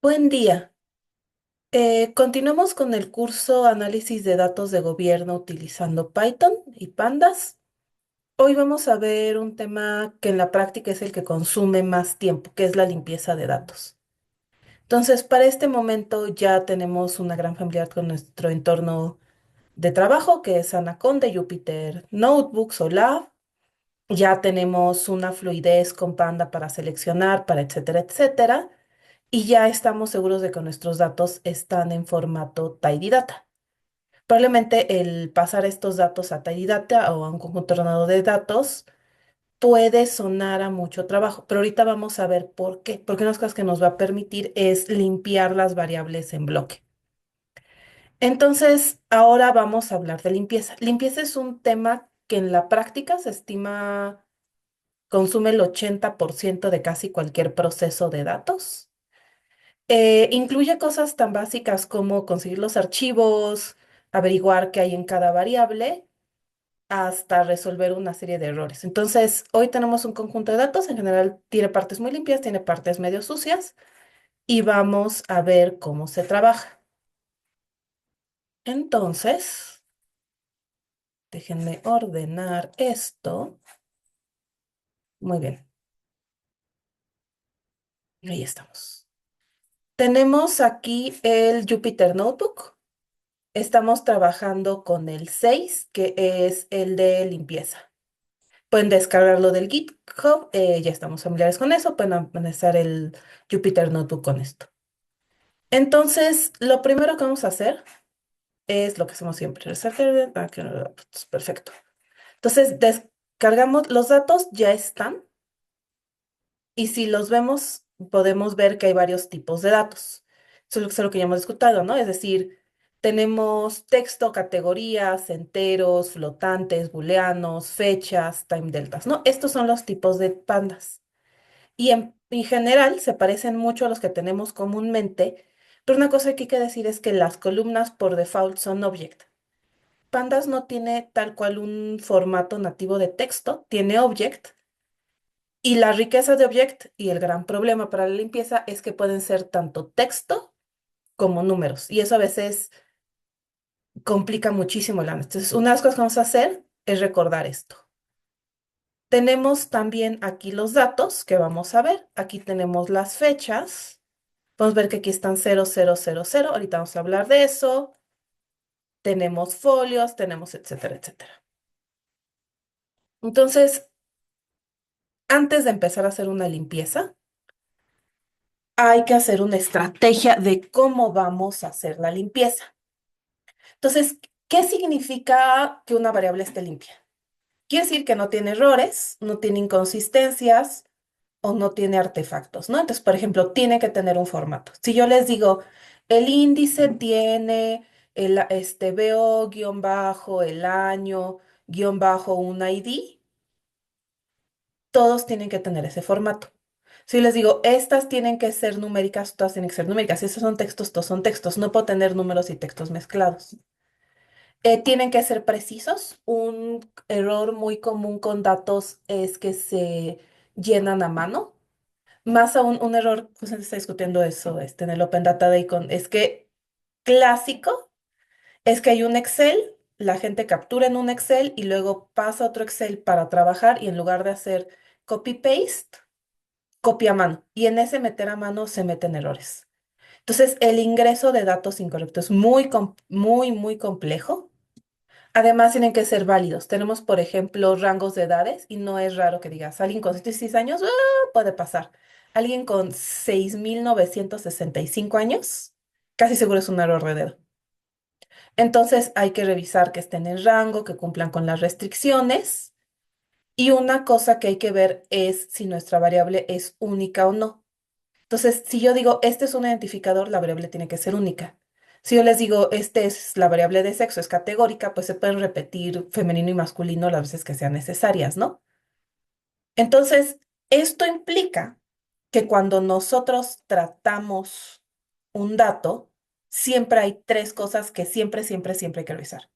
Buen día. Continuamos con el curso Análisis de datos de gobierno utilizando Python y Pandas. Hoy vamos a ver un tema que en la práctica es el que consume más tiempo, que es la limpieza de datos. Entonces, para este momento ya tenemos una gran familiaridad con nuestro entorno de trabajo, que es Anaconda, Jupyter Notebooks o Lab. Ya tenemos una fluidez con Panda para seleccionar, para etcétera, etcétera. Y ya estamos seguros de que nuestros datos están en formato Tidy Data. Probablemente el pasar estos datos a Tidy Data o a un conjunto ordenado de datos puede sonar a mucho trabajo, pero ahorita vamos a ver por qué. Porque una de las cosas que nos va a permitir es limpiar las variables en bloque. Entonces, ahora vamos a hablar de limpieza. Limpieza es un tema que en la práctica se estima consume el 80% de casi cualquier proceso de datos. Incluye cosas tan básicas como conseguir los archivos, averiguar qué hay en cada variable, hasta resolver una serie de errores. Entonces, hoy tenemos un conjunto de datos, en general tiene partes muy limpias, tiene partes medio sucias, y vamos a ver cómo se trabaja. Entonces, déjenme ordenar esto. Muy bien, ahí estamos. Tenemos aquí el Jupyter Notebook. Estamos trabajando con el 6, que es el de limpieza. Pueden descargarlo del GitHub, ya estamos familiares con eso, pueden empezar el Jupyter Notebook con esto. Entonces, lo primero que vamos a hacer es lo que hacemos siempre. Perfecto. Entonces, descargamos, los datos ya están y si los vemos, podemos ver que hay varios tipos de datos. Eso es lo que ya hemos discutido, ¿no? Es decir, tenemos texto, categorías, enteros, flotantes, booleanos, fechas, time deltas, ¿no? Estos son los tipos de pandas. Y en general se parecen mucho a los que tenemos comúnmente, pero una cosa que hay que decir es que las columnas por default son object. Pandas no tiene tal cual un formato nativo de texto, tiene object, y la riqueza de object y el gran problema para la limpieza es que pueden ser tanto texto como números, y eso a veces complica muchísimo el análisis. Entonces, una de las cosas que vamos a hacer es recordar esto. Tenemos también aquí los datos que vamos a ver. Aquí tenemos las fechas. Podemos ver que aquí están 0000. Ahorita vamos a hablar de eso. Tenemos folios, tenemos etcétera, etcétera. Entonces, antes de empezar a hacer una limpieza, hay que hacer una estrategia de cómo vamos a hacer la limpieza. Entonces, ¿qué significa que una variable esté limpia? Quiere decir que no tiene errores, no tiene inconsistencias o no tiene artefactos, ¿no? Entonces, por ejemplo, tiene que tener un formato. Si yo les digo, el índice tiene veo guión bajo, el año, guión bajo, un ID, todos tienen que tener ese formato. Si les digo, estas tienen que ser numéricas, todas tienen que ser numéricas. Si estos son textos, todos son textos. No puedo tener números y textos mezclados. Tienen que ser precisos. Un error muy común con datos es que se llenan a mano. Más aún, un error, pues se está discutiendo eso en el Open Data Day es que clásico es que hay un Excel, la gente captura en un Excel y luego pasa a otro Excel para trabajar y en lugar de hacer copy-paste, copia a mano. Y en ese meter a mano se meten errores. Entonces, el ingreso de datos incorrectos es muy complejo. Además, tienen que ser válidos. Tenemos, por ejemplo, rangos de edades y no es raro que digas, alguien con 76 años, puede pasar. Alguien con 6.965 años, casi seguro es un error de dedo. Entonces, hay que revisar que estén en rango, que cumplan con las restricciones. Y una cosa que hay que ver es si nuestra variable es única o no. Entonces, si yo digo, este es un identificador, la variable tiene que ser única. Si yo les digo, este es la variable de sexo, es categórica, pues se pueden repetir femenino y masculino las veces que sean necesarias, ¿no? Entonces, esto implica que cuando nosotros tratamos un dato, siempre hay tres cosas que siempre hay que revisar.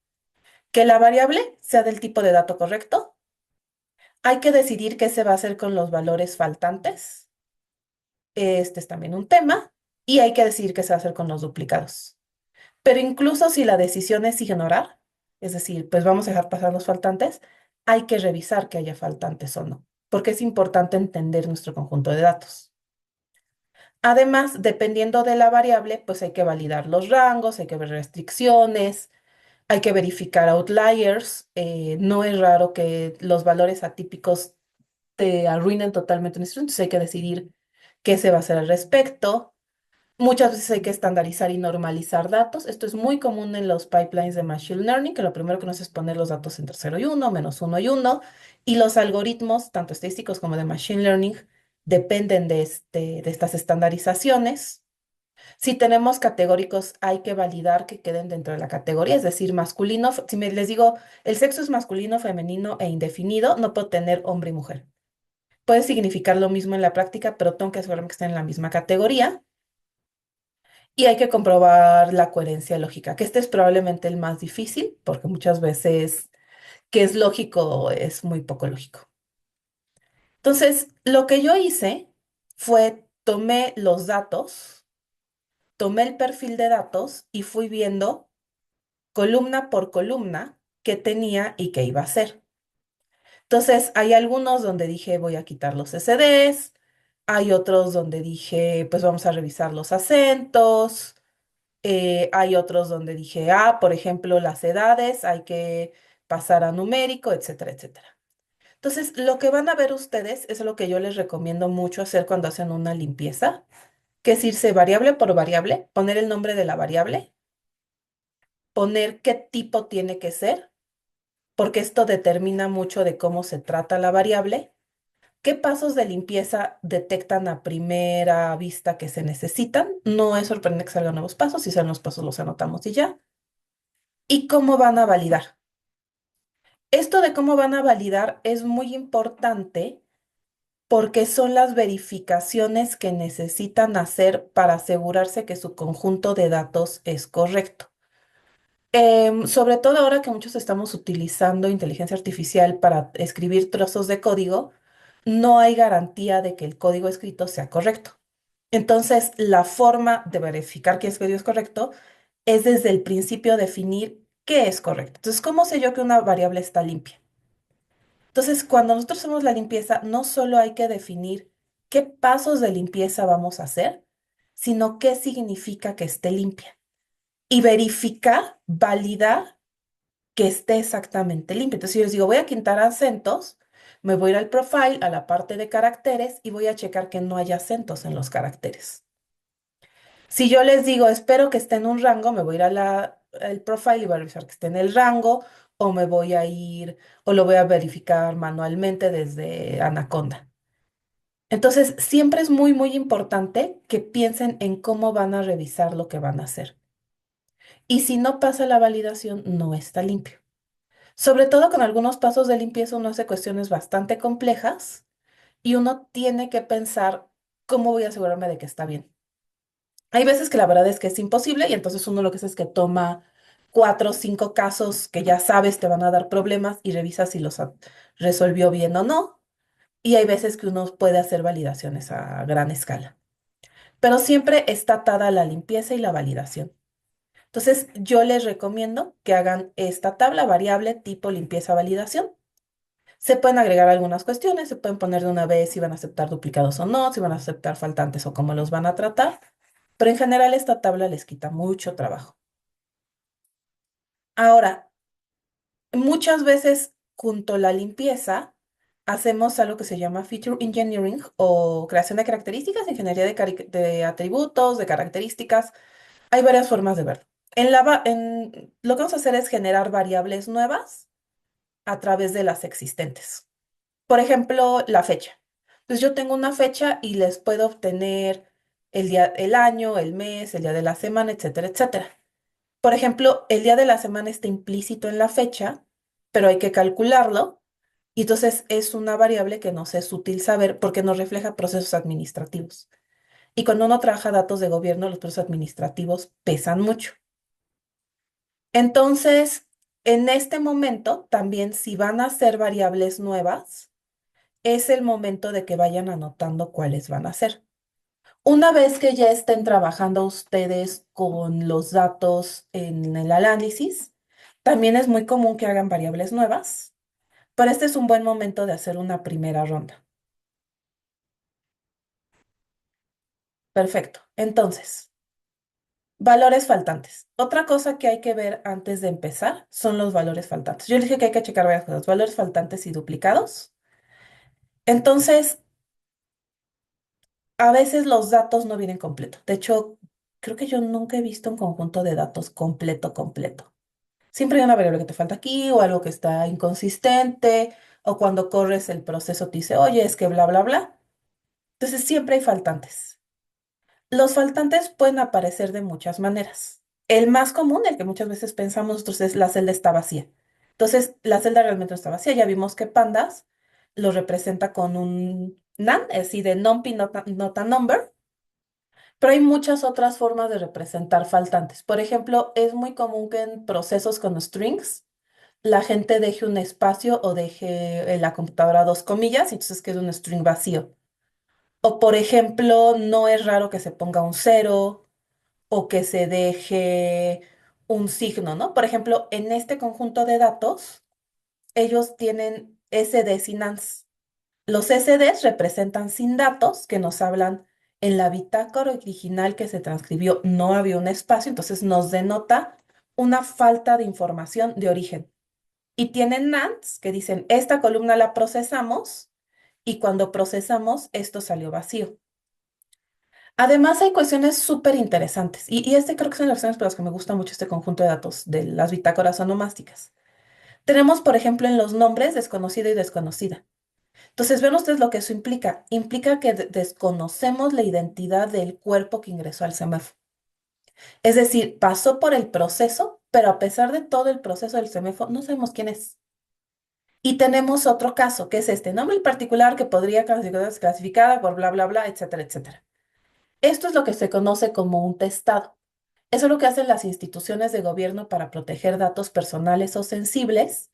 Que la variable sea del tipo de dato correcto, hay que decidir qué se va a hacer con los valores faltantes. Este es también un tema. y hay que decidir qué se va a hacer con los duplicados. Pero incluso si la decisión es ignorar, es decir, pues vamos a dejar pasar los faltantes, hay que revisar que haya faltantes o no, porque es importante entender nuestro conjunto de datos. Además, dependiendo de la variable, pues hay que validar los rangos, hay que ver restricciones, hay que verificar outliers. No es raro que los valores atípicos te arruinen totalmente un instrumento, entonces hay que decidir qué se va a hacer al respecto. Muchas veces hay que estandarizar y normalizar datos. Esto es muy común en los pipelines de Machine Learning, que lo primero que nos hace es poner los datos entre 0 y 1, -1 y 1, y los algoritmos, tanto estadísticos como de Machine Learning, dependen de estas estandarizaciones. Si tenemos categóricos, hay que validar que queden dentro de la categoría, es decir, masculino. Si les digo, el sexo es masculino, femenino e indefinido, no puedo tener hombre y mujer. Puede significar lo mismo en la práctica, pero tengo que asegurarme que estén en la misma categoría. Y hay que comprobar la coherencia lógica, que este es probablemente el más difícil, porque muchas veces que es lógico es muy poco lógico. Entonces, lo que yo hice fue tomé los datos, tomé el perfil de datos y fui viendo columna por columna qué tenía y qué iba a hacer. Entonces, hay algunos donde dije voy a quitar los SDs, hay otros donde dije pues vamos a revisar los acentos. Hay otros donde dije, por ejemplo, las edades, hay que pasar a numérico, etcétera, etcétera. Entonces, lo que van a ver ustedes es lo que yo les recomiendo mucho hacer cuando hacen una limpieza, que es irse variable por variable, poner el nombre de la variable, poner qué tipo tiene que ser, porque esto determina mucho de cómo se trata la variable, qué pasos de limpieza detectan a primera vista que se necesitan. No es sorprendente que salgan nuevos pasos, si salen los pasos los anotamos y ya. Y cómo van a validar. Esto de cómo van a validar es muy importante porque son las verificaciones que necesitan hacer para asegurarse que su conjunto de datos es correcto. Sobre todo ahora que muchos estamos utilizando inteligencia artificial para escribir trozos de código, no hay garantía de que el código escrito sea correcto. Entonces, la forma de verificar que el código es correcto es desde el principio definir qué es correcto. Entonces, ¿cómo sé yo que una variable está limpia? Entonces, cuando nosotros hacemos la limpieza, no solo hay que definir qué pasos de limpieza vamos a hacer, sino qué significa que esté limpia. Y verificar, validar que esté exactamente limpia. Entonces, si yo les digo, voy a quitar acentos, me voy a ir al profile, a la parte de caracteres, y voy a checar que no haya acentos en los caracteres. Si yo les digo, espero que esté en un rango, me voy a ir al profile y voy a revisar que esté en el rango, o me voy a ir, o lo voy a verificar manualmente desde Anaconda. Entonces, siempre es muy, muy importante que piensen en cómo van a revisar lo que van a hacer. Y si no pasa la validación, no está limpio. Sobre todo con algunos pasos de limpieza, uno hace cuestiones bastante complejas y uno tiene que pensar cómo voy a asegurarme de que está bien. Hay veces que la verdad es que es imposible y entonces uno lo que hace es que toma 4 o 5 casos que ya sabes te van a dar problemas y revisa si los resolvió bien o no. Y hay veces que uno puede hacer validaciones a gran escala. Pero siempre está atada a la limpieza y la validación. Entonces, yo les recomiendo que hagan esta tabla variable tipo limpieza-validación. Se pueden agregar algunas cuestiones, se pueden poner de una vez si van a aceptar duplicados o no, si van a aceptar faltantes o cómo los van a tratar, pero en general esta tabla les quita mucho trabajo. Ahora, muchas veces junto a la limpieza hacemos algo que se llama feature engineering o creación de características, ingeniería de atributos, de características. Hay varias formas de verlo. Lo que vamos a hacer es generar variables nuevas a través de las existentes. Por ejemplo, la fecha. Entonces yo tengo una fecha y les puedo obtener el día, el año, el mes, el día de la semana, etcétera, etcétera. Por ejemplo, el día de la semana está implícito en la fecha, pero hay que calcularlo. Y entonces es una variable que nos es útil saber porque nos refleja procesos administrativos. Y cuando uno trabaja datos de gobierno, los procesos administrativos pesan mucho. Entonces, en este momento, también si van a hacer variables nuevas, es el momento de que vayan anotando cuáles van a ser. Una vez que ya estén trabajando ustedes con los datos en el análisis, también es muy común que hagan variables nuevas, pero este es un buen momento de hacer una primera ronda. Perfecto. Entonces, valores faltantes. Otra cosa que hay que ver antes de empezar son los valores faltantes. Yo les dije que hay que checar varias cosas, valores faltantes y duplicados. Entonces, a veces los datos no vienen completos. De hecho, creo que yo nunca he visto un conjunto de datos completo, completo. Siempre hay una variable que te falta aquí o algo que está inconsistente o cuando corres el proceso te dice, oye, es que bla, bla, bla. Entonces siempre hay faltantes. Los faltantes pueden aparecer de muchas maneras. El más común, el que muchas veces pensamos nosotros, es la celda está vacía. Entonces, la celda realmente no está vacía. Ya vimos que pandas lo representa con un NaN, es decir, de non-pin not a number, pero hay muchas otras formas de representar faltantes. Por ejemplo, es muy común que en procesos con strings la gente deje un espacio o deje en la computadora dos comillas, y entonces queda un string vacío. O por ejemplo, no es raro que se ponga un cero o que se deje un signo, ¿no? Por ejemplo, en este conjunto de datos, ellos tienen SD sin ANS. Los SDs representan sin datos que nos hablan en la bitácora original que se transcribió, no había un espacio, entonces nos denota una falta de información de origen. Y tienen NANDs que dicen, esta columna la procesamos y cuando procesamos esto salió vacío. Además, hay cuestiones súper interesantes y este creo que son las razones por las que me gusta mucho este conjunto de datos de las bitácoras onomásticas. Tenemos, por ejemplo, en los nombres desconocido y desconocida. Entonces, vean ustedes lo que eso implica. Implica que desconocemos la identidad del cuerpo que ingresó al semáforo. Es decir, pasó por el proceso, pero a pesar de todo el proceso del semáforo, no sabemos quién es. Y tenemos otro caso, que es este nombre en particular que podría clasificarse clasificada por bla, bla, bla, etcétera, etcétera. Esto es lo que se conoce como un testado. Eso es lo que hacen las instituciones de gobierno para proteger datos personales o sensibles,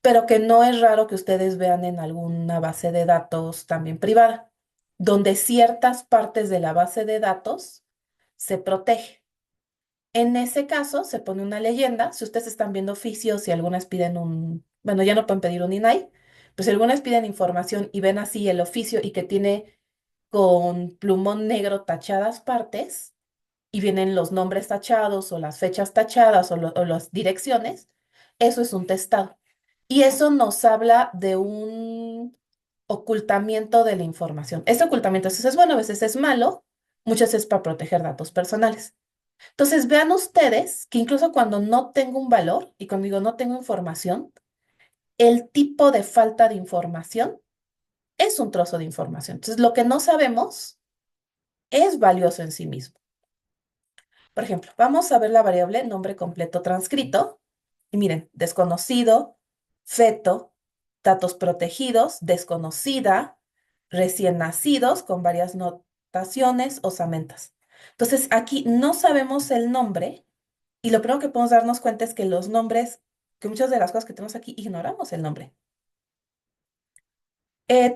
pero que no es raro que ustedes vean en alguna base de datos también privada, donde ciertas partes de la base de datos se protege. En ese caso, se pone una leyenda. Si ustedes están viendo oficios y algunas piden bueno, ya no pueden pedir un INAI, pues si algunas piden información y ven así el oficio y que tiene con plumón negro tachadas partes y vienen los nombres tachados o las fechas tachadas o las direcciones, eso es un testado. Y eso nos habla de un ocultamiento de la información. Este ocultamiento a veces es bueno, a veces es malo, muchas veces para proteger datos personales. Entonces, vean ustedes que incluso cuando no tengo un valor, y cuando digo no tengo información, el tipo de falta de información es un trozo de información. Entonces, lo que no sabemos es valioso en sí mismo. Por ejemplo, vamos a ver la variable nombre completo transcrito. Y miren, desconocido, feto, datos protegidos, desconocida, recién nacidos con varias notaciones, osamentas. Entonces, aquí no sabemos el nombre. Y lo primero que podemos darnos cuenta es que los nombres, que muchas de las cosas que tenemos aquí, ignoramos el nombre.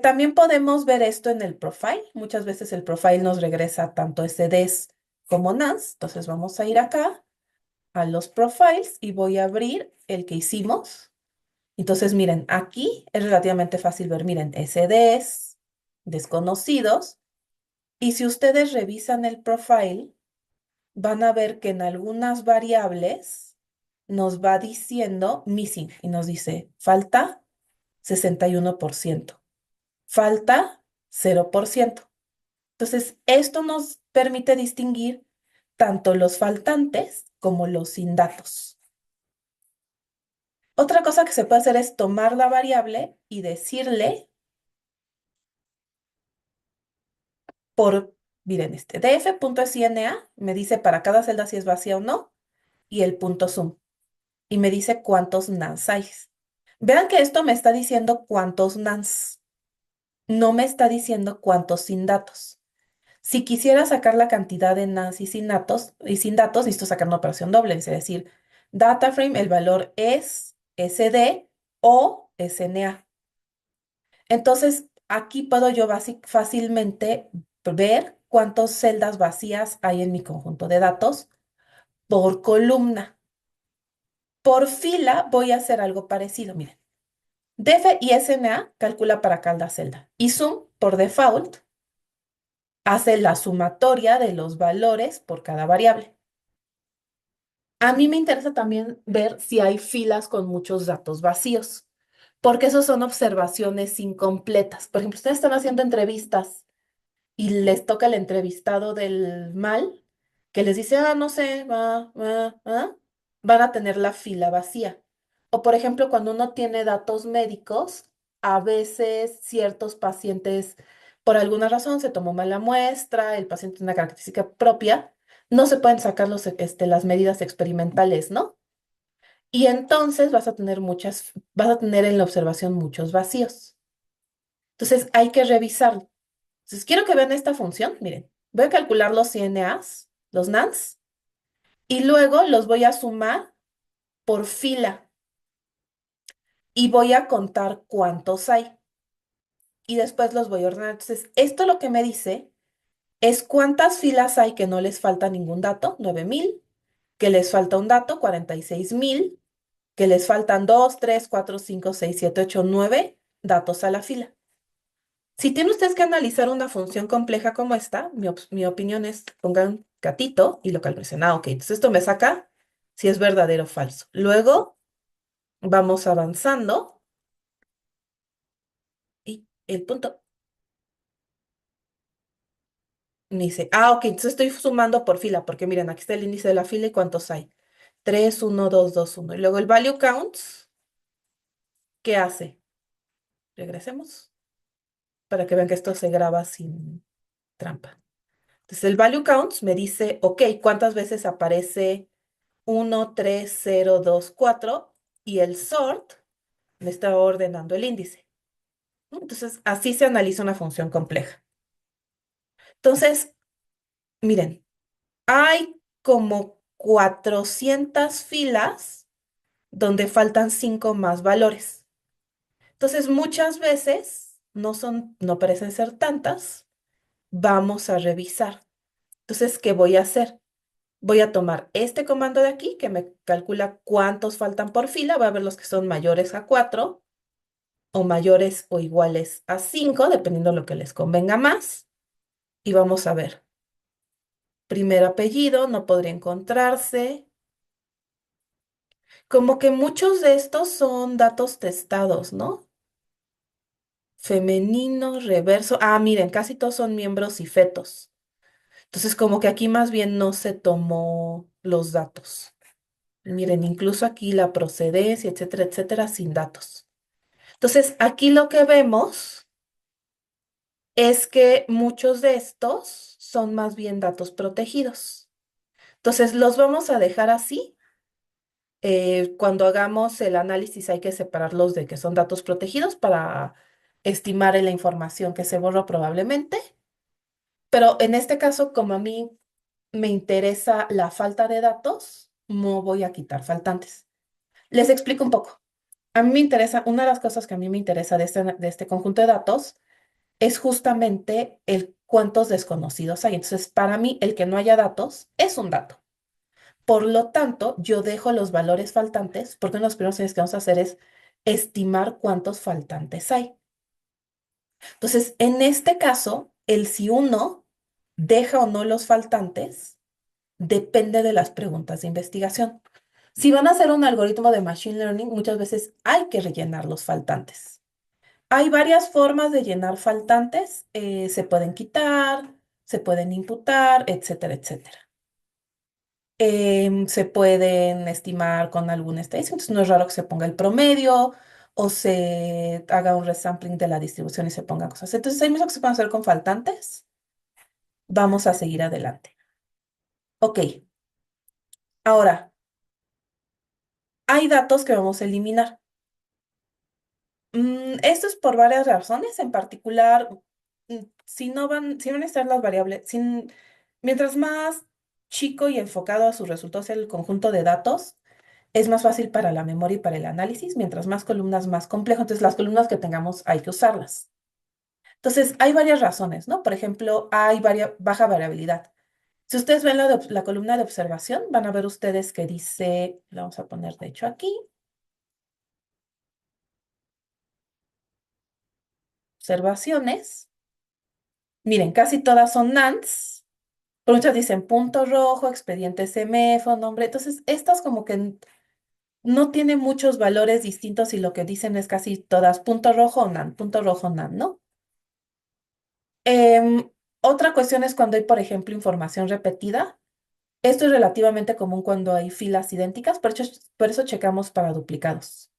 También podemos ver esto en el profile. Muchas veces el profile nos regresa tanto SDs como NANS. Entonces vamos a ir acá a los profiles y voy a abrir el que hicimos. Entonces miren, aquí es relativamente fácil ver, miren, SDs, desconocidos. Y si ustedes revisan el profile, van a ver que en algunas variables nos va diciendo missing y nos dice falta 61%, falta 0%. Entonces, esto nos permite distinguir tanto los faltantes como los sin datos. Otra cosa que se puede hacer es tomar la variable y decirle por, miren, este df.sina me dice para cada celda si es vacía o no, y el punto sum, y me dice cuántos nans hay. Vean que esto me está diciendo cuántos nans, no me está diciendo cuántos sin datos. Si quisiera sacar la cantidad de nans y sin datos, necesito sacar una operación doble, es decir, data frame, el valor es SD o SNA. Entonces, aquí puedo yo fácilmente ver cuántas celdas vacías hay en mi conjunto de datos por columna. Por fila voy a hacer algo parecido. Miren, def y SMA calcula para cada celda. Y sum, por default, hace la sumatoria de los valores por cada variable. A mí me interesa también ver si hay filas con muchos datos vacíos, porque esos son observaciones incompletas. Por ejemplo, ustedes están haciendo entrevistas y les toca el entrevistado del mal, que les dice, ah, no sé, van a tener la fila vacía. O por ejemplo, cuando uno tiene datos médicos, a veces ciertos pacientes, por alguna razón, se tomó mal la muestra, el paciente tiene una característica propia, no se pueden sacar las medidas experimentales, ¿no? Y entonces vas a tener en la observación muchos vacíos. Entonces hay que revisarlo. Entonces, quiero que vean esta función. Miren, voy a calcular los CNAs, los NANS, y luego los voy a sumar por fila y voy a contar cuántos hay. Y después los voy a ordenar. Entonces, esto lo que me dice es cuántas filas hay que no les falta ningún dato, 9,000, que les falta un dato, 46,000, que les faltan 2, 3, 4, 5, 6, 7, 8, 9 datos a la fila. Si tienen ustedes que analizar una función compleja como esta, mi opinión es pongan gatito y lo calculen. Ah, ok, entonces esto me saca si es verdadero o falso. Luego vamos avanzando y el punto me dice, ah, ok, entonces estoy sumando por fila, porque miren, aquí está el índice de la fila y cuántos hay. 3, 1, 2, 2, 1. Y luego el value counts, ¿qué hace? Regresemos para que vean que esto se graba sin trampa. Entonces el value counts me dice, ok, ¿cuántas veces aparece 1, 3, 0, 2, 4 y el sort me está ordenando el índice? ¿No? Entonces, así se analiza una función compleja. Entonces, miren, hay como 400 filas donde faltan 5 más valores. Entonces, muchas veces no parecen ser tantas. Vamos a revisar. Entonces, ¿qué voy a hacer? Voy a tomar este comando de aquí que me calcula cuántos faltan por fila. Voy a ver los que son mayores a 4 o mayores o iguales a 5 dependiendo de lo que les convenga más. Y vamos a ver. Primer apellido, no podría encontrarse. Como que muchos de estos son datos testados, ¿no? Femenino, reverso. Ah, miren, casi todos son miembros y fetos. Entonces, como que aquí más bien no se tomó los datos. Miren, incluso aquí la procedencia, etcétera, etcétera, sin datos. Entonces, aquí lo que vemos es que muchos de estos son más bien datos protegidos. Entonces, los vamos a dejar así. Cuando hagamos el análisis hay que separarlos de que son datos protegidos para estimar en la información que se borró probablemente. Pero en este caso, como a mí me interesa la falta de datos, no voy a quitar faltantes. Les explico un poco. A mí me interesa, una de las cosas que a mí me interesa de este conjunto de datos es justamente el cuántos desconocidos hay. Entonces, para mí, el que no haya datos es un dato. Por lo tanto, yo dejo los valores faltantes porque uno de los primeros things que vamos a hacer es estimar cuántos faltantes hay. Entonces, en este caso, el si uno deja o no los faltantes depende de las preguntas de investigación. Si van a hacer un algoritmo de machine learning, muchas veces hay que rellenar los faltantes. Hay varias formas de llenar faltantes, se pueden quitar, se pueden imputar, etcétera, etcétera. Se pueden estimar con algún estadístico, entonces no es raro que se ponga el promedio o se haga un resampling de la distribución y se pongan cosas. Entonces hay mucho que se puede hacer con faltantes. Vamos a seguir adelante. Ok, ahora, hay datos que vamos a eliminar. Esto es por varias razones, en particular, si van a estar las variables, mientras más chico y enfocado a sus resultados sea el conjunto de datos, es más fácil para la memoria y para el análisis. Mientras más columnas, más complejo. Entonces, las columnas que tengamos hay que usarlas. Entonces, hay varias razones, ¿no? Por ejemplo, hay baja variabilidad. Si ustedes ven la columna de observación, van a ver ustedes que dice, la vamos a poner de hecho aquí, observaciones. Miren, casi todas son NaNs, pero muchas dicen punto rojo, expediente CMF, nombre. Entonces, estas como que no tienen muchos valores distintos y lo que dicen es casi todas punto rojo NaN, ¿no? Em, Otra cuestión es cuando hay, por ejemplo, información repetida. Esto es relativamente común cuando hay filas idénticas, por eso checamos para duplicados.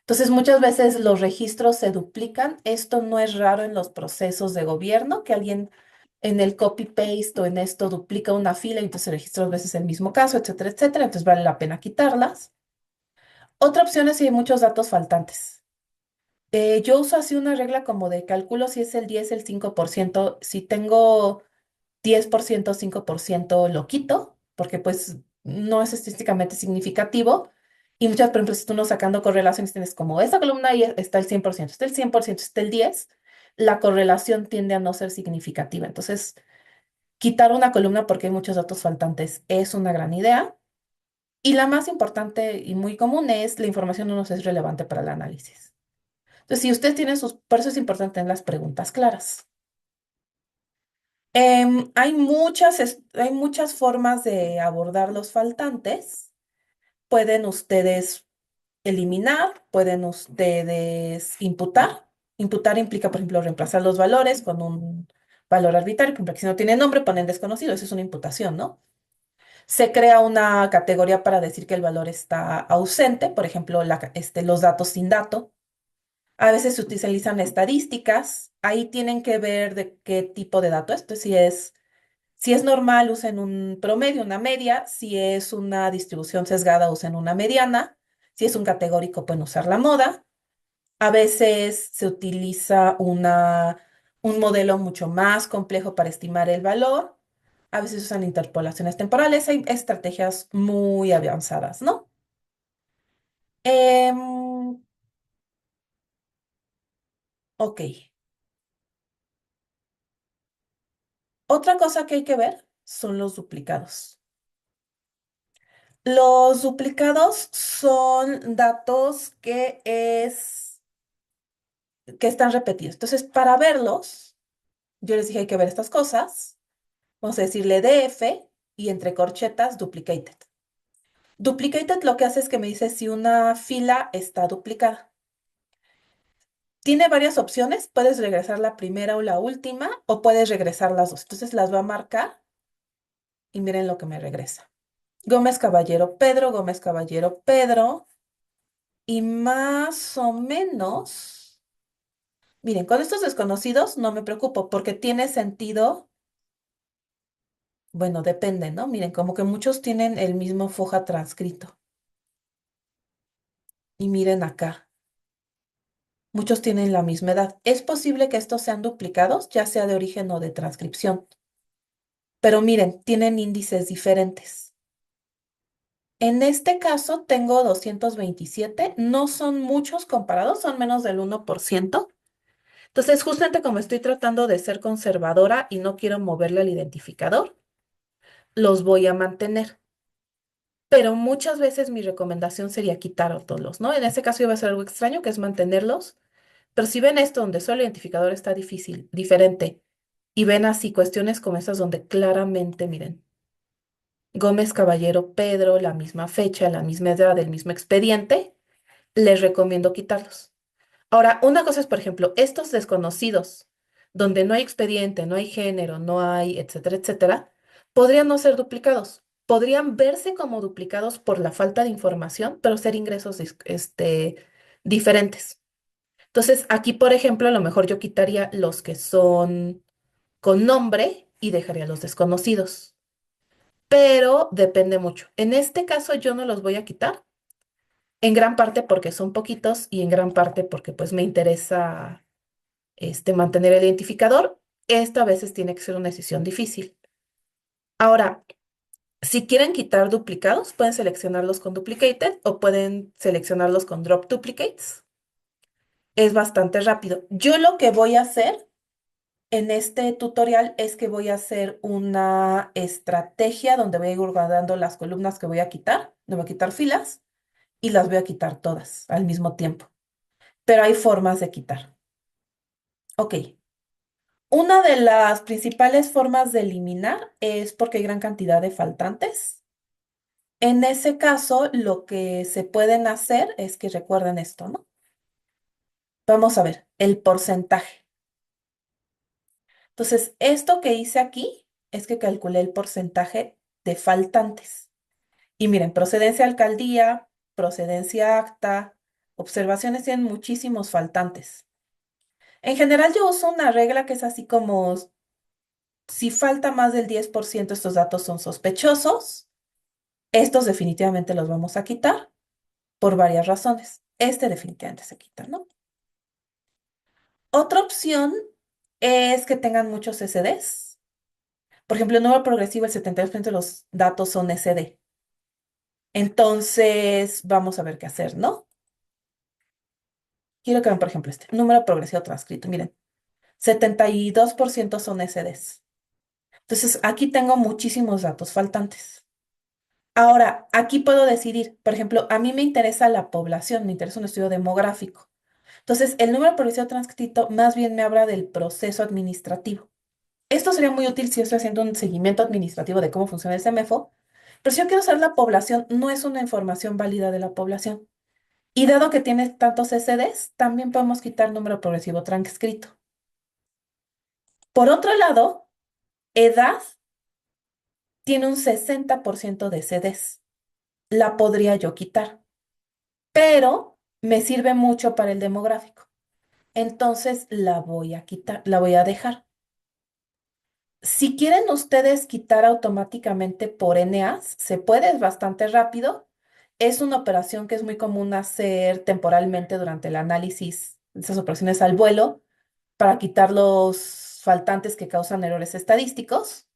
Entonces, muchas veces los registros se duplican. Esto no es raro en los procesos de gobierno, que alguien en el copy-paste o en esto duplica una fila y entonces registra dos veces el mismo caso, etcétera, etcétera. Entonces, vale la pena quitarlas. Otra opción es si hay muchos datos faltantes. Yo uso así una regla como de cálculo si es el 10 el 5%. Si tengo 10% 5% lo quito, porque pues no es estadísticamente significativo. Y muchas, por ejemplo, si tú no sacando correlaciones, tienes como esta columna ahí está el 100%, está el 100%, está el 10, la correlación tiende a no ser significativa. Entonces, quitar una columna porque hay muchos datos faltantes es una gran idea. Y la más importante y muy común es la información no nos es relevante para el análisis. Entonces, si usted tiene por eso es importante tener las preguntas claras. Hay muchas formas de abordar los faltantes. Pueden ustedes eliminar, pueden ustedes imputar. Imputar implica, por ejemplo, reemplazar los valores con un valor arbitrario. Por ejemplo, que si no tiene nombre, ponen desconocido. Eso es una imputación, ¿no? Se crea una categoría para decir que el valor está ausente. Por ejemplo, los datos sin dato. A veces se utilizan estadísticas. Ahí tienen que ver de qué tipo de dato es. Entonces, si es normal, usen un promedio, una media. Si es una distribución sesgada, usen una mediana. Si es un categórico, pueden usar la moda. A veces se utiliza un modelo mucho más complejo para estimar el valor. A veces usan interpolaciones temporales. Hay estrategias muy avanzadas, ¿no? Em, ok. Otra cosa que hay que ver son los duplicados. Los duplicados son datos que están repetidos. Entonces, para verlos, yo les dije hay que ver estas cosas. Vamos a decirle DF y entre corchetas duplicated. Duplicated lo que hace es que me dice si una fila está duplicada. Tiene varias opciones. Puedes regresar la primera o la última o puedes regresar las dos. Entonces las va a marcar y miren lo que me regresa. Gómez Caballero Pedro, Gómez Caballero Pedro. Y más o menos, miren, con estos desconocidos no me preocupo porque tiene sentido, bueno, depende, ¿no? Miren, como que muchos tienen el mismo foja transcrito. Y miren acá, muchos tienen la misma edad. Es posible que estos sean duplicados, ya sea de origen o de transcripción. Pero miren, tienen índices diferentes. En este caso tengo 227, no son muchos comparados, son menos del 1%. Entonces, justamente como estoy tratando de ser conservadora y no quiero moverle al identificador, los voy a mantener. Pero muchas veces mi recomendación sería quitarlos, ¿no? En este caso iba a ser algo extraño, que es mantenerlos. Pero si ven esto donde solo el identificador está diferente, y ven así cuestiones como esas donde claramente, miren, Gómez Caballero Pedro, la misma fecha, la misma edad, el mismo expediente, les recomiendo quitarlos. Ahora, una cosa es, por ejemplo, estos desconocidos, donde no hay expediente, no hay género, no hay, etcétera, etcétera, podrían no ser duplicados. Podrían verse como duplicados por la falta de información, pero ser ingresos diferentes. Entonces, aquí, por ejemplo, a lo mejor yo quitaría los que son con nombre y dejaría los desconocidos. Pero depende mucho. En este caso, yo no los voy a quitar, en gran parte porque son poquitos y en gran parte porque pues me interesa mantener el identificador. Esta a veces tiene que ser una decisión difícil. Ahora, si quieren quitar duplicados, pueden seleccionarlos con duplicated o pueden seleccionarlos con drop duplicates. Es bastante rápido. Yo lo que voy a hacer en este tutorial es que voy a hacer una estrategia donde voy a ir guardando las columnas que voy a quitar, me voy a quitar filas y las voy a quitar todas al mismo tiempo. Pero hay formas de quitar. Ok, una de las principales formas de eliminar es porque hay gran cantidad de faltantes. En ese caso, lo que se pueden hacer es que recuerden esto, ¿no? Vamos a ver, el porcentaje. Entonces, esto que hice aquí es que calculé el porcentaje de faltantes. Y miren, procedencia alcaldía, procedencia acta, observaciones tienen muchísimos faltantes. En general, yo uso una regla que es así como si falta más del 10%, estos datos son sospechosos. Estos definitivamente los vamos a quitar por varias razones. Este definitivamente se quita, ¿no? Otra opción es que tengan muchos SDs. Por ejemplo, en número progresivo, el 72% de los datos son SD. Entonces, vamos a ver qué hacer, ¿no? Quiero que vean, por ejemplo, este número progresivo transcrito. Miren, 72% son SDs. Entonces, aquí tengo muchísimos datos faltantes. Ahora, aquí puedo decidir, por ejemplo, a mí me interesa la población, me interesa un estudio demográfico. Entonces, el número progresivo transcrito más bien me habla del proceso administrativo. Esto sería muy útil si estoy haciendo un seguimiento administrativo de cómo funciona el CEMEFO, pero si yo quiero saber la población, no es una información válida de la población. Y dado que tiene tantos SDs, también podemos quitar número progresivo transcrito. Por otro lado, edad tiene un 60% de CDs. La podría yo quitar, pero me sirve mucho para el demográfico. Entonces la voy a quitar, la voy a dejar. Si quieren ustedes quitar automáticamente por NAs, se puede, es bastante rápido. Es una operación que es muy común hacer temporalmente durante el análisis de esas operaciones al vuelo para quitar los faltantes que causan errores estadísticos.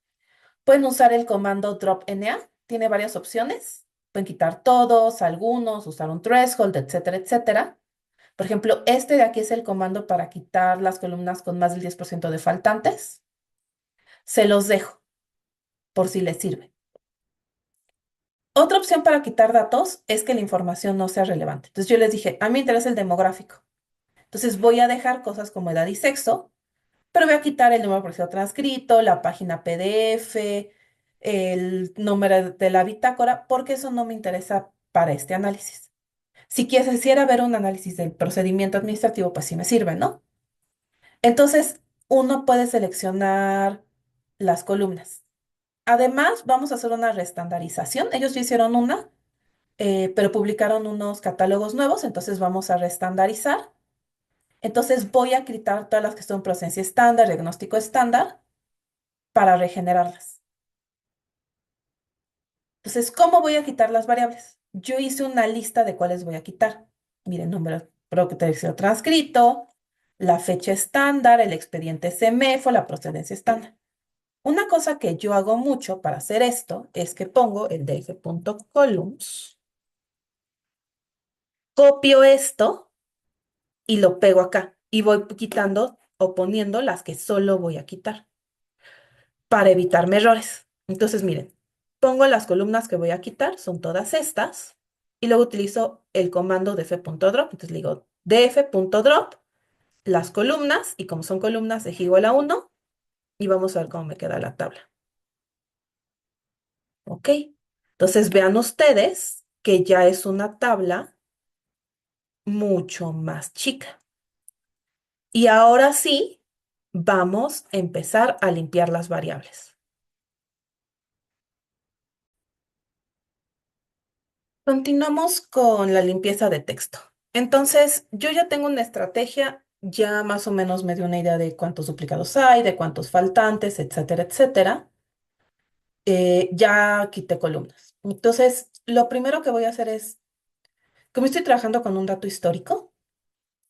Pueden usar el comando drop NA, tiene varias opciones. Pueden quitar todos, algunos, usar un threshold, etcétera, etcétera. Por ejemplo, este de aquí es el comando para quitar las columnas con más del 10% de faltantes. Se los dejo por si les sirve. Otra opción para quitar datos es que la información no sea relevante. Entonces yo les dije, a mí me interesa el demográfico. Entonces voy a dejar cosas como edad y sexo, pero voy a quitar el número por transcrito, la página PDF, el número de la bitácora, porque eso no me interesa para este análisis. Si quisiera ver un análisis del procedimiento administrativo, pues sí me sirve, ¿no? Entonces, uno puede seleccionar las columnas. Además, vamos a hacer una reestandarización. Ellos ya hicieron una, pero publicaron unos catálogos nuevos, entonces vamos a reestandarizar. Entonces voy a quitar todas las que son procedencia estándar, diagnóstico estándar, para regenerarlas. Entonces, ¿cómo voy a quitar las variables? Yo hice una lista de cuáles voy a quitar. Miren, número protección transcrito, la fecha estándar, el expediente CEMEFO, la procedencia estándar. Una cosa que yo hago mucho para hacer esto es que pongo el df.columns, copio esto y lo pego acá y voy quitando o poniendo las que solo voy a quitar para evitarme errores. Entonces, miren, pongo las columnas que voy a quitar, son todas estas, y luego utilizo el comando df.drop. Entonces le digo df.drop, las columnas, y como son columnas, dejo igual a 1, y vamos a ver cómo me queda la tabla. ¿Ok? Entonces vean ustedes que ya es una tabla mucho más chica. Y ahora sí, vamos a empezar a limpiar las variables. Continuamos con la limpieza de texto. Entonces, yo ya tengo una estrategia, ya más o menos me dio una idea de cuántos duplicados hay, de cuántos faltantes, etcétera, etcétera. Ya quité columnas. Entonces, lo primero que voy a hacer es, como estoy trabajando con un dato histórico,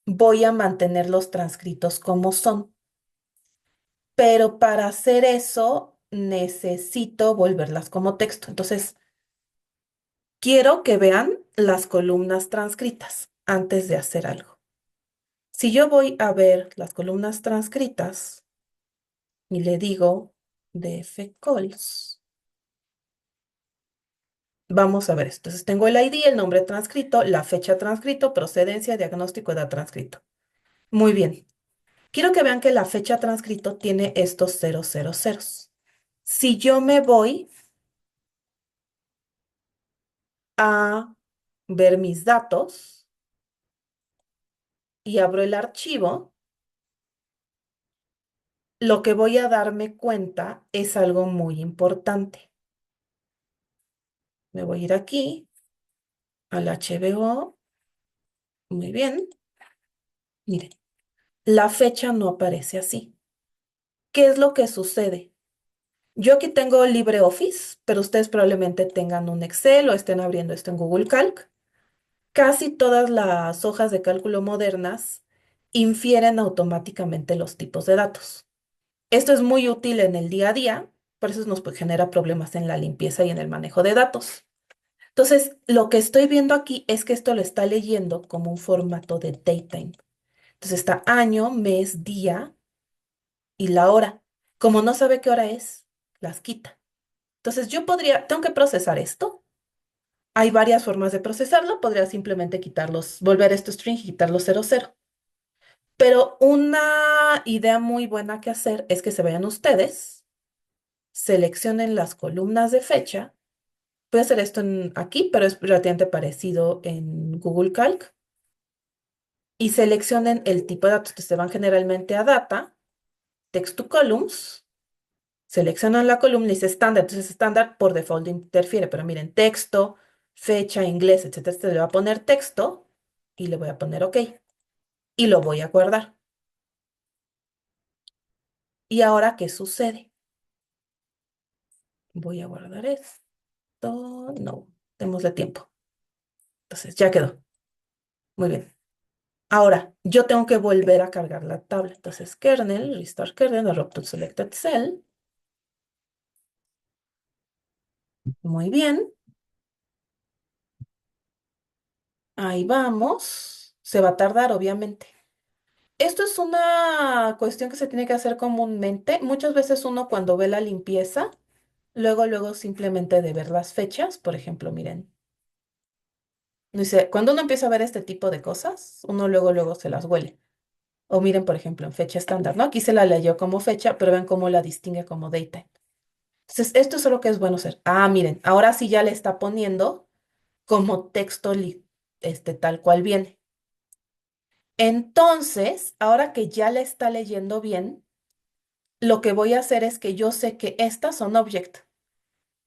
voy a mantener los transcritos como son. Pero para hacer eso, necesito volverlas como texto. Entonces, quiero que vean las columnas transcritas antes de hacer algo. Si yo voy a ver las columnas transcritas, y le digo df calls. Vamos a ver esto. Entonces tengo el ID, el nombre transcrito, la fecha transcrito, procedencia, diagnóstico, edad transcrito. Muy bien. Quiero que vean que la fecha transcrito tiene estos 000. Si yo me voy a ver mis datos y abro el archivo, lo que voy a darme cuenta es algo muy importante. Me voy a ir aquí al HBO. Muy bien. Miren, la fecha no aparece así. ¿Qué es lo que sucede? Yo aquí tengo LibreOffice, pero ustedes probablemente tengan un Excel o estén abriendo esto en Google Calc. Casi todas las hojas de cálculo modernas infieren automáticamente los tipos de datos. Esto es muy útil en el día a día, por eso nos genera problemas en la limpieza y en el manejo de datos. Entonces, lo que estoy viendo aquí es que esto lo está leyendo como un formato de datetime. Entonces está año, mes, día y la hora. Como no sabe qué hora es, las quita. Entonces tengo que procesar esto. Hay varias formas de procesarlo. Podría simplemente quitarlos, volver esto string y quitarlo 00. Pero una idea muy buena que hacer es que se vayan ustedes, seleccionen las columnas de fecha. Voy a hacer esto aquí, pero es relativamente parecido en Google Calc. Y seleccionen el tipo de datos. Entonces se van generalmente a Data, Text to Columns. Seleccionan la columna y dice estándar. Entonces estándar por default interfiere. Pero miren, texto, fecha, inglés, etcétera. Este le va a poner texto y le voy a poner OK. Y lo voy a guardar. ¿Y ahora qué sucede? Voy a guardar esto. No, démosle tiempo. Entonces ya quedó. Muy bien. Ahora, yo tengo que volver a cargar la tabla. Entonces, kernel, restart kernel, interrupt to selected cell. Muy bien. Ahí vamos. Se va a tardar, obviamente. Esto es una cuestión que se tiene que hacer comúnmente. Muchas veces uno cuando ve la limpieza, luego simplemente de ver las fechas, por ejemplo, miren. Dice, cuando uno empieza a ver este tipo de cosas, uno luego se las huele. O miren, por ejemplo, en fecha estándar, ¿no? Aquí se la leyó como fecha, pero ven cómo la distingue como date. Entonces, esto es lo que es bueno hacer. Ah, miren, ahora sí ya le está poniendo como texto tal cual viene. Entonces, ahora que ya le está leyendo bien, lo que voy a hacer es que yo sé que estas son object.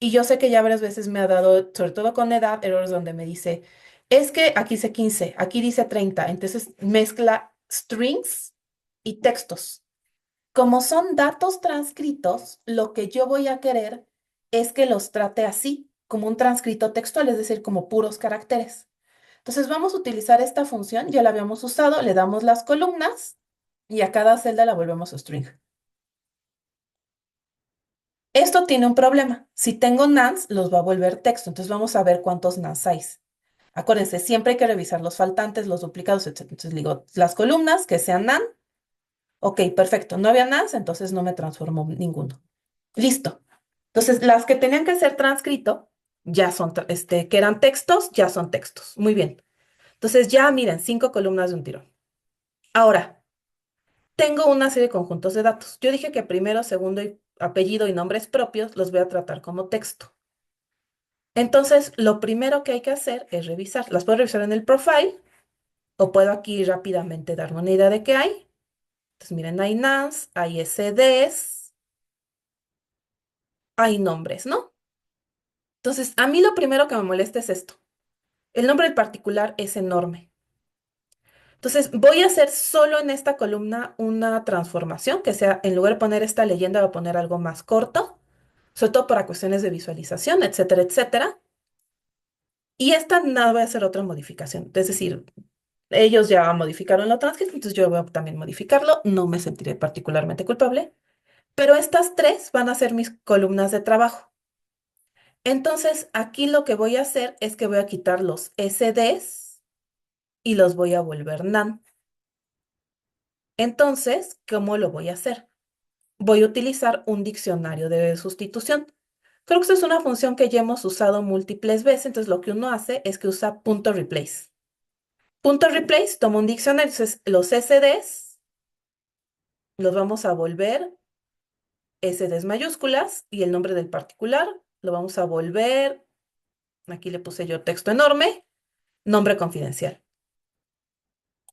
Y yo sé que ya varias veces me ha dado, sobre todo con edad, errores donde me dice, es que aquí dice 15, aquí dice 30. Entonces mezcla strings y textos. Como son datos transcritos, lo que yo voy a querer es que los trate así, como un transcrito textual, es decir, como puros caracteres. Entonces vamos a utilizar esta función, ya la habíamos usado, le damos las columnas y a cada celda la volvemos a string. Esto tiene un problema. Si tengo nans, los va a volver texto. Entonces vamos a ver cuántos nans hay. Acuérdense, siempre hay que revisar los faltantes, los duplicados, etc. Entonces digo, las columnas que sean nan. Ok, perfecto. No había nans, entonces no me transformó ninguno. Listo. Entonces, las que tenían que ser transcrito, ya son, que eran textos, ya son textos. Muy bien. Entonces ya miren, 5 columnas de un tirón. Ahora, tengo una serie de conjuntos de datos. Yo dije que primero, segundo, apellido y nombres propios los voy a tratar como texto. Entonces, lo primero que hay que hacer es revisar. Las puedo revisar en el profile o puedo aquí rápidamente darme una idea de qué hay. Entonces, miren, hay nans, hay SDs, hay nombres, ¿no? Entonces, a mí lo primero que me molesta es esto. El nombre en particular es enorme. Entonces, voy a hacer solo en esta columna una transformación, que sea, en lugar de poner esta leyenda, voy a poner algo más corto, sobre todo para cuestiones de visualización, etcétera, etcétera. Y esta nada, voy a hacer otra modificación. Es decir, ellos ya modificaron la transcript, entonces yo voy a también modificarlo. No me sentiré particularmente culpable, pero estas tres van a ser mis columnas de trabajo. Entonces, aquí lo que voy a hacer es que voy a quitar los SDs y los voy a volver NaN. Entonces, ¿cómo lo voy a hacer? voy a utilizar un diccionario de sustitución. Creo que esta es una función que ya hemos usado múltiples veces, entonces lo que uno hace es que usa punto replace. Punto replace toma un diccionario, entonces los SDs los vamos a volver SDs mayúsculas y el nombre del particular lo vamos a volver, aquí le puse yo texto enorme, nombre confidencial.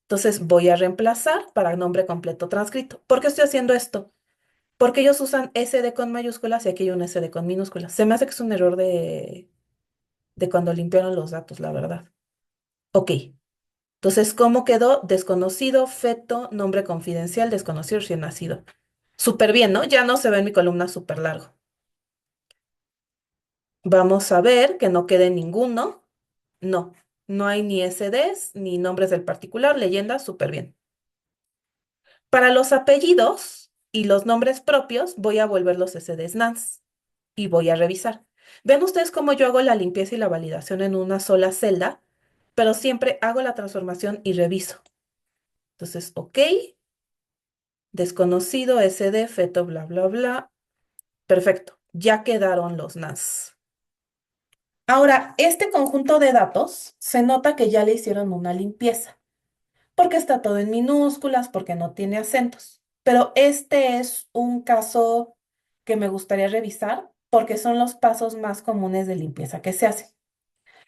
Entonces voy a reemplazar para nombre completo transcrito. ¿Por qué estoy haciendo esto? Porque ellos usan SD con mayúsculas y aquí hay un SD con minúsculas. Se me hace que es un error de cuando limpiaron los datos, la verdad. Ok. Entonces, ¿cómo quedó? Desconocido, feto, nombre confidencial, desconocido, recién nacido. Súper bien, ¿no? Ya no se ve en mi columna súper largo. Vamos a ver que no quede ninguno. No, no hay ni SDs ni nombres del particular, leyenda, súper bien. Para los apellidos y los nombres propios, voy a volver los SDs NANS y voy a revisar. Ven ustedes cómo yo hago la limpieza y la validación en una sola celda, pero siempre hago la transformación y reviso. Entonces, ok, desconocido, SD, feto, bla, bla, bla. Perfecto, ya quedaron los NAS. Ahora, este conjunto de datos se nota que ya le hicieron una limpieza, porque está todo en minúsculas, porque no tiene acentos. Pero este es un caso que me gustaría revisar, porque son los pasos más comunes de limpieza que se hacen.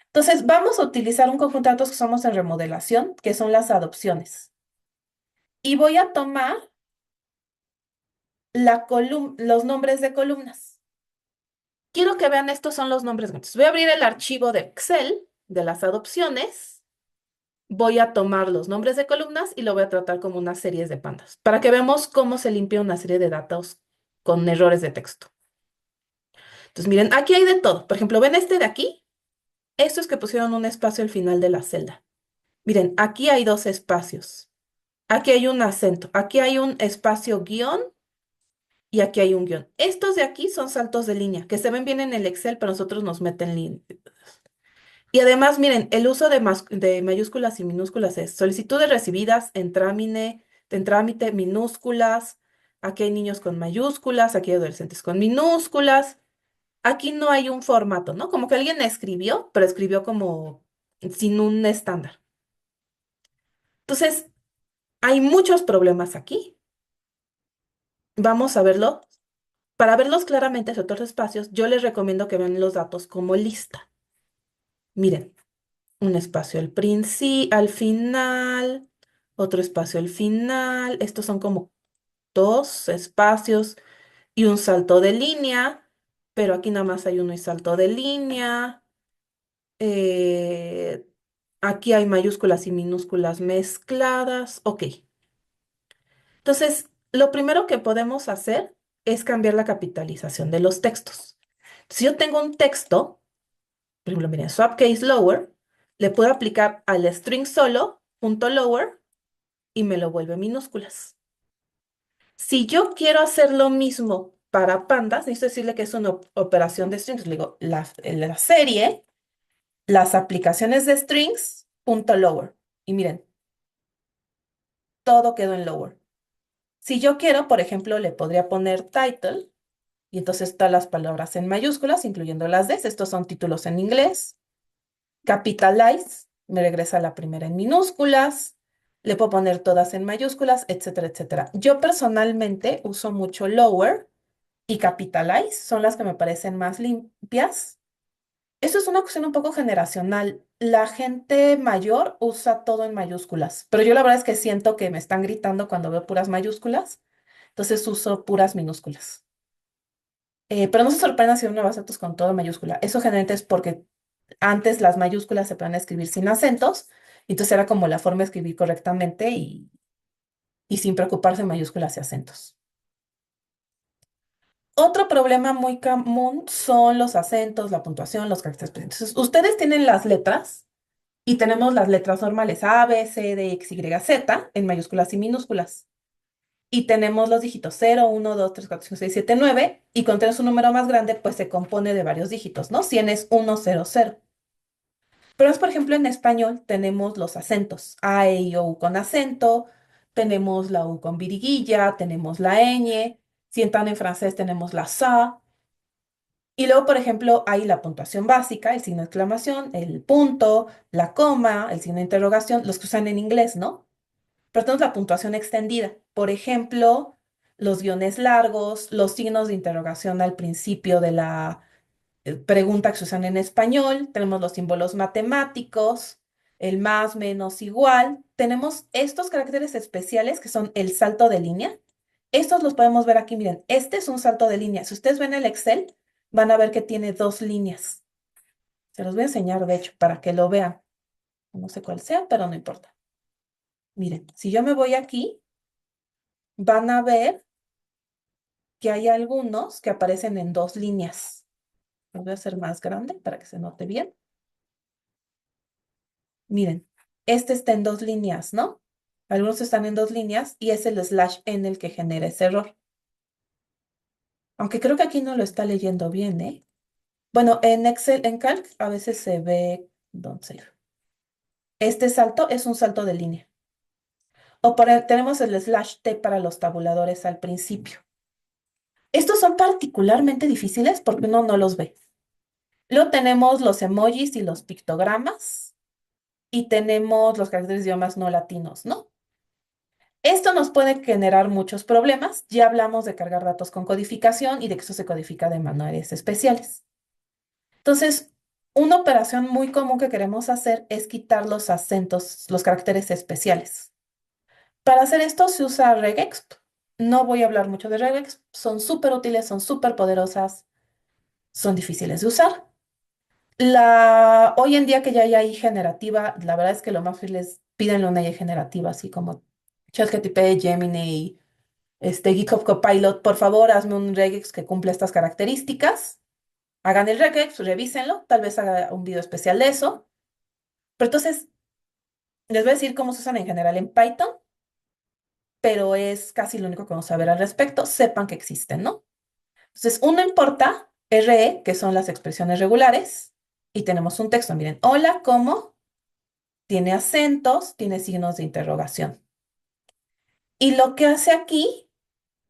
Entonces, vamos a utilizar un conjunto de datos que somos en remodelación, que son las adopciones. Y voy a tomar los nombres de columnas. Quiero que vean, estos son los nombres grandes. Voy a abrir el archivo de Excel de las adopciones. Voy a tomar los nombres de columnas y lo voy a tratar como unas series de pandas, para que veamos cómo se limpia una serie de datos con errores de texto. Entonces, miren, aquí hay de todo. Por ejemplo, ¿ven este de aquí? Esto es que pusieron un espacio al final de la celda. Miren, aquí hay dos espacios. Aquí hay un acento. Aquí hay un espacio guión y aquí hay un guión. Estos de aquí son saltos de línea, que se ven bien en el Excel, pero nosotros nos meten línea. Y además, miren, el uso de mayúsculas y minúsculas es solicitudes recibidas en trámite, minúsculas. Aquí hay niños con mayúsculas, aquí hay adolescentes con minúsculas. Aquí no hay un formato, ¿no? Como que alguien escribió, pero escribió como sin un estándar. Entonces, hay muchos problemas aquí. Vamos a verlo. Para verlos claramente en otros espacios, yo les recomiendo que vean los datos como lista. Miren. Un espacio al final, otro espacio al final. Estos son como dos espacios y un salto de línea, pero aquí nada más hay uno y salto de línea. Eh, Aquí hay mayúsculas y minúsculas mezcladas. Ok. Entonces, lo primero que podemos hacer es cambiar la capitalización de los textos. Si yo tengo un texto, por ejemplo, miren, swap case lower, le puedo aplicar al string solo, punto lower, y me lo vuelve minúsculas. Si yo quiero hacer lo mismo para pandas, necesito decirle que es una operación de strings. Le digo, la serie, las aplicaciones de strings, punto lower. Y miren, todo quedó en lower. Si yo quiero, por ejemplo, le podría poner title, y entonces todas las palabras en mayúsculas, incluyendo las Ds. Estos son títulos en inglés. Capitalize, me regresa la primera en minúsculas, le puedo poner todas en mayúsculas, etcétera, etcétera. Yo personalmente uso mucho lower y capitalize, son las que me parecen más limpias. Eso es una cuestión un poco generacional. La gente mayor usa todo en mayúsculas, pero yo la verdad es que siento que me están gritando cuando veo puras mayúsculas, entonces uso puras minúsculas. Pero no se sorprendan si ven una base de datos con todo en mayúscula. Eso generalmente es porque antes las mayúsculas se podían escribir sin acentos, entonces era como la forma de escribir correctamente y sin preocuparse de mayúsculas y acentos. Otro problema muy común son los acentos, la puntuación, los caracteres presentes. Entonces, ustedes tienen las letras y tenemos las letras normales A, B, C, D, X, Y, Z en mayúsculas y minúsculas. Y tenemos los dígitos 0, 1, 2, 3, 4, 5, 6, 7, 9. Y cuando tenemos un número más grande, pues se compone de varios dígitos, ¿no? 100 es 1, 0, 0. Pero es, por ejemplo, en español tenemos los acentos, A, E, I, O, U con acento, tenemos la U con virguilla, tenemos la ñ. Si entran en francés tenemos la ça. Y luego, por ejemplo, hay la puntuación básica, el signo de exclamación, el punto, la coma, el signo de interrogación, los que usan en inglés, ¿no? Pero tenemos la puntuación extendida. Por ejemplo, los guiones largos, los signos de interrogación al principio de la pregunta que se usan en español, tenemos los símbolos matemáticos, el más, menos, igual. Tenemos estos caracteres especiales que son el salto de línea. Estos los podemos ver aquí, miren, este es un salto de línea. Si ustedes ven el Excel, van a ver que tiene dos líneas. Se los voy a enseñar, de hecho, para que lo vean. No sé cuál sea, pero no importa. Miren, si yo me voy aquí, van a ver que hay algunos que aparecen en dos líneas. Lo voy a hacer más grande para que se note bien. Miren, este está en dos líneas, ¿no? Algunos están en dos líneas y es el slash n el que genera ese error. Aunque creo que aquí no lo está leyendo bien, ¿eh? Bueno, en Excel, en Calc, a veces se ve, don't save. Este salto es un salto de línea. Tenemos el slash t para los tabuladores al principio. Estos son particularmente difíciles porque uno no los ve. Luego tenemos los emojis y los pictogramas y tenemos los caracteres de idiomas no latinos, ¿no? Esto nos puede generar muchos problemas. Ya hablamos de cargar datos con codificación y de que eso se codifica de maneras especiales. Entonces, una operación muy común que queremos hacer es quitar los acentos, los caracteres especiales. Para hacer esto se usa regexp. No voy a hablar mucho de regexp. Son súper útiles, son súper poderosas, son difíciles de usar. Hoy en día que ya hay AI generativa, la verdad es que lo más fácil es pídenle una AI generativa, así como ChatGPT, Gemini, GitHub Copilot, por favor, hazme un regex que cumpla estas características. Hagan el regex, revísenlo, tal vez haga un video especial de eso. Pero entonces, les voy a decir cómo se usan en general en Python, pero es casi lo único que vamos a ver al respecto. Sepan que existen, ¿no? Entonces, uno importa RE, que son las expresiones regulares, y tenemos un texto. Miren, hola, ¿cómo? Tiene acentos, tiene signos de interrogación. Y lo que hace aquí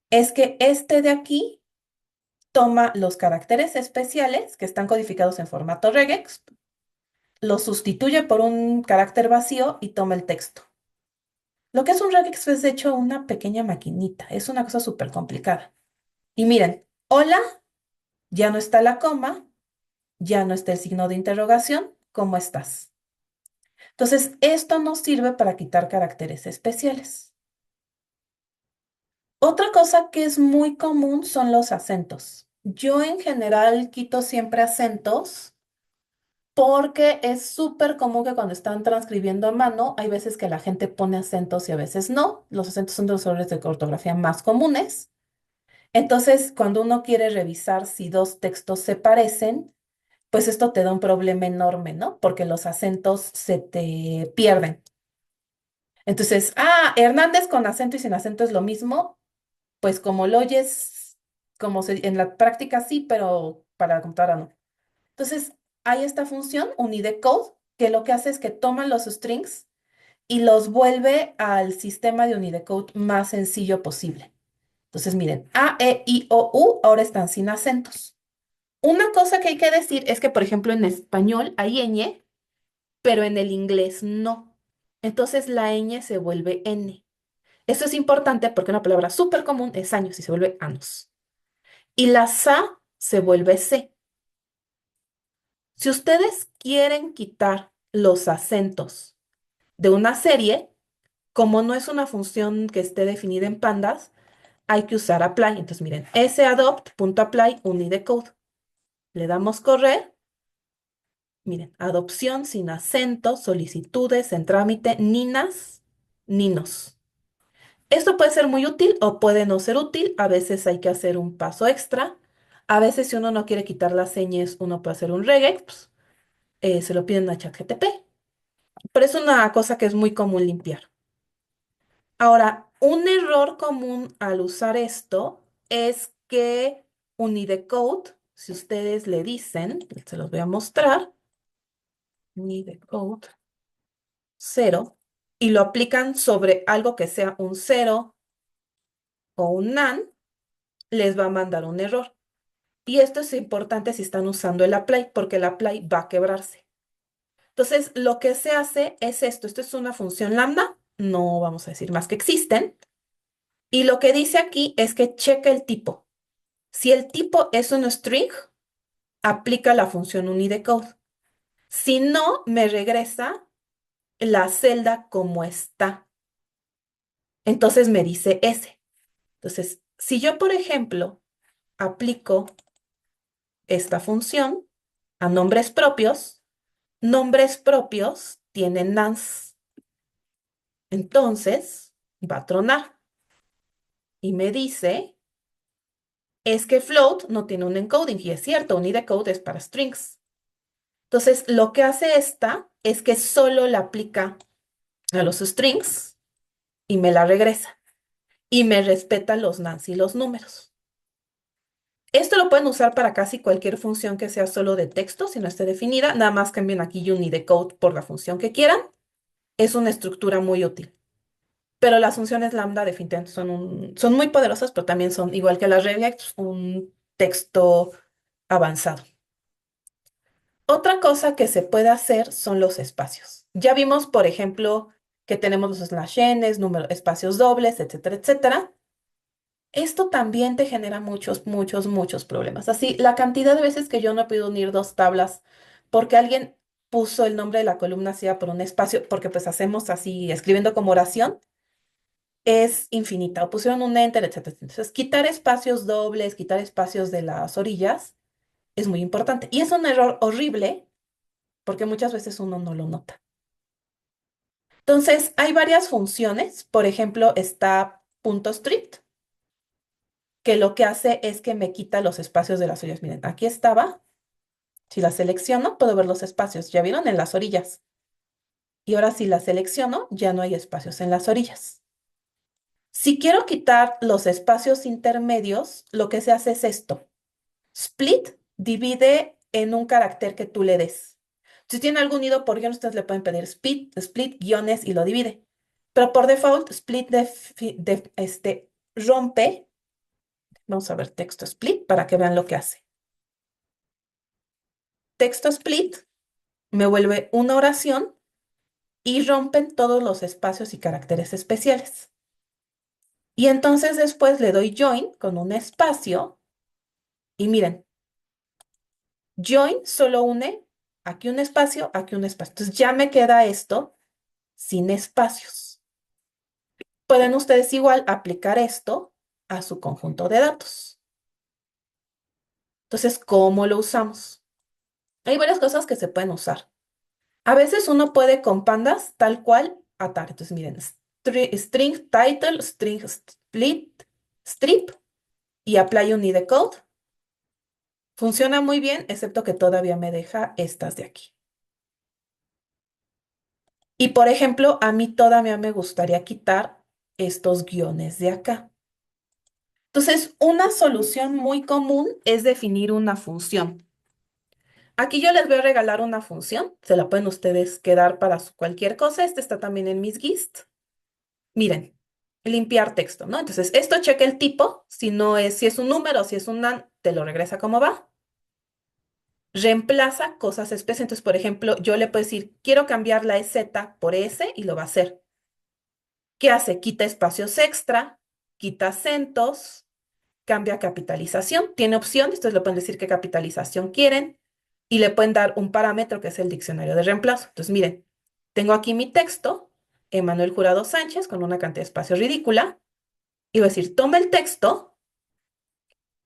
es que este de aquí toma los caracteres especiales que están codificados en formato regex, los sustituye por un carácter vacío y toma el texto. Lo que es un regex es de hecho una pequeña maquinita, es una cosa súper complicada. Y miren, hola, ya no está la coma, ya no está el signo de interrogación, ¿cómo estás? Entonces, esto nos sirve para quitar caracteres especiales. Otra cosa que es muy común son los acentos. Yo en general quito siempre acentos porque es súper común que cuando están transcribiendo a mano, hay veces que la gente pone acentos y a veces no. Los acentos son de los errores de ortografía más comunes. Entonces, cuando uno quiere revisar si dos textos se parecen, pues esto te da un problema enorme, ¿no? Porque los acentos se te pierden. Entonces, Hernández con acento y sin acento es lo mismo, pues como lo oyes, en la práctica sí, pero para la computadora no. Entonces, hay esta función, UniDecode, que lo que hace es que toma los strings y los vuelve al sistema de UniDecode más sencillo posible. Entonces, miren, A, E, I, O, U ahora están sin acentos. Una cosa que hay que decir es que, por ejemplo, en español hay ñ, pero en el inglés no. Entonces, la ñ se vuelve n. Eso es importante porque una palabra súper común es años y se vuelve anos. Y la sa se vuelve c. Si ustedes quieren quitar los acentos de una serie, como no es una función que esté definida en pandas, hay que usar apply. Entonces, miren, sadopt.apply unidecode. Le damos correr. Miren, adopción sin acento, solicitudes en trámite, ninas, ninos. Esto puede ser muy útil o puede no ser útil. A veces hay que hacer un paso extra. A veces, si uno no quiere quitar las señas, uno puede hacer un regex. Se lo piden a ChatGPT. Pero es una cosa que es muy común limpiar. Ahora, un error común al usar esto es que Unidecode, si ustedes le dicen, se los voy a mostrar, Unidecode 0, y lo aplican sobre algo que sea un 0 o un NaN, les va a mandar un error. Y esto es importante si están usando el apply, porque el apply va a quebrarse. Entonces, lo que se hace es esto. Esto es una función lambda, no vamos a decir más que existen. Y lo que dice aquí es que cheque el tipo. Si el tipo es un string, aplica la función UniDecode. Si no, me regresa la celda como está. Entonces me dice S. Entonces, si yo, por ejemplo, aplico esta función a nombres propios tienen nonce. Entonces, va a tronar y me dice, es que float no tiene un encoding. Y es cierto, UniDecode es para strings. Entonces, lo que hace esta es que solo la aplica a los strings y me la regresa. Y me respeta los nonce y los números. Esto lo pueden usar para casi cualquier función que sea solo de texto, si no esté definida. Nada más cambien aquí UniDecode por la función que quieran. Es una estructura muy útil. Pero las funciones lambda definitivamente son muy poderosas, pero también son, igual que las regex, un texto avanzado. Otra cosa que se puede hacer son los espacios. Ya vimos, por ejemplo, que tenemos los slash n's, espacios dobles, etcétera, etcétera. Esto también te genera muchos, muchos, muchos problemas. Así, la cantidad de veces que yo no he podido unir dos tablas porque alguien puso el nombre de la columna así por un espacio, porque pues hacemos así, escribiendo como oración, es infinita. O pusieron un enter, etcétera. Entonces, quitar espacios dobles, quitar espacios de las orillas es muy importante. Y es un error horrible porque muchas veces uno no lo nota. Entonces, hay varias funciones. Por ejemplo, está .strict, que lo que hace es que me quita los espacios de las orillas. Miren, aquí estaba. Si la selecciono, puedo ver los espacios. ¿Ya vieron? En las orillas. Y ahora si la selecciono, ya no hay espacios en las orillas. Si quiero quitar los espacios intermedios, lo que se hace es esto. Split divide en un carácter que tú le des. Si tiene algún nido por guión, ustedes le pueden pedir split guiones y lo divide. Pero por default, split rompe. Vamos a ver texto split para que vean lo que hace. Texto split me vuelve una oración y rompen todos los espacios y caracteres especiales. Y entonces después le doy join con un espacio y miren, join solo une aquí un espacio, aquí un espacio. Entonces ya me queda esto sin espacios. Pueden ustedes igual aplicar esto a su conjunto de datos. Entonces, ¿cómo lo usamos? Hay varias cosas que se pueden usar. A veces uno puede con pandas tal cual atar. Entonces, miren, string title, string split, strip y apply UniDecode. Funciona muy bien, excepto que todavía me deja estas de aquí. Y por ejemplo, a mí todavía me gustaría quitar estos guiones de acá. Entonces, una solución muy común es definir una función. Aquí yo les voy a regalar una función, se la pueden ustedes quedar para cualquier cosa. Este está también en mis GIST. Miren, limpiar texto, ¿no? Entonces, esto checa el tipo, si no es, si es un número, si es un nan, te lo regresa como va. Reemplaza cosas especiales. Entonces, por ejemplo, yo le puedo decir, quiero cambiar la EZ por S y lo va a hacer. ¿Qué hace? Quita espacios extra, quita acentos, cambia capitalización. Tiene opción, ustedes le pueden decir qué capitalización quieren y le pueden dar un parámetro que es el diccionario de reemplazo. Entonces, miren, tengo aquí mi texto, Emanuel Jurado Sánchez, con una cantidad de espacio ridícula, y voy a decir, toma el texto,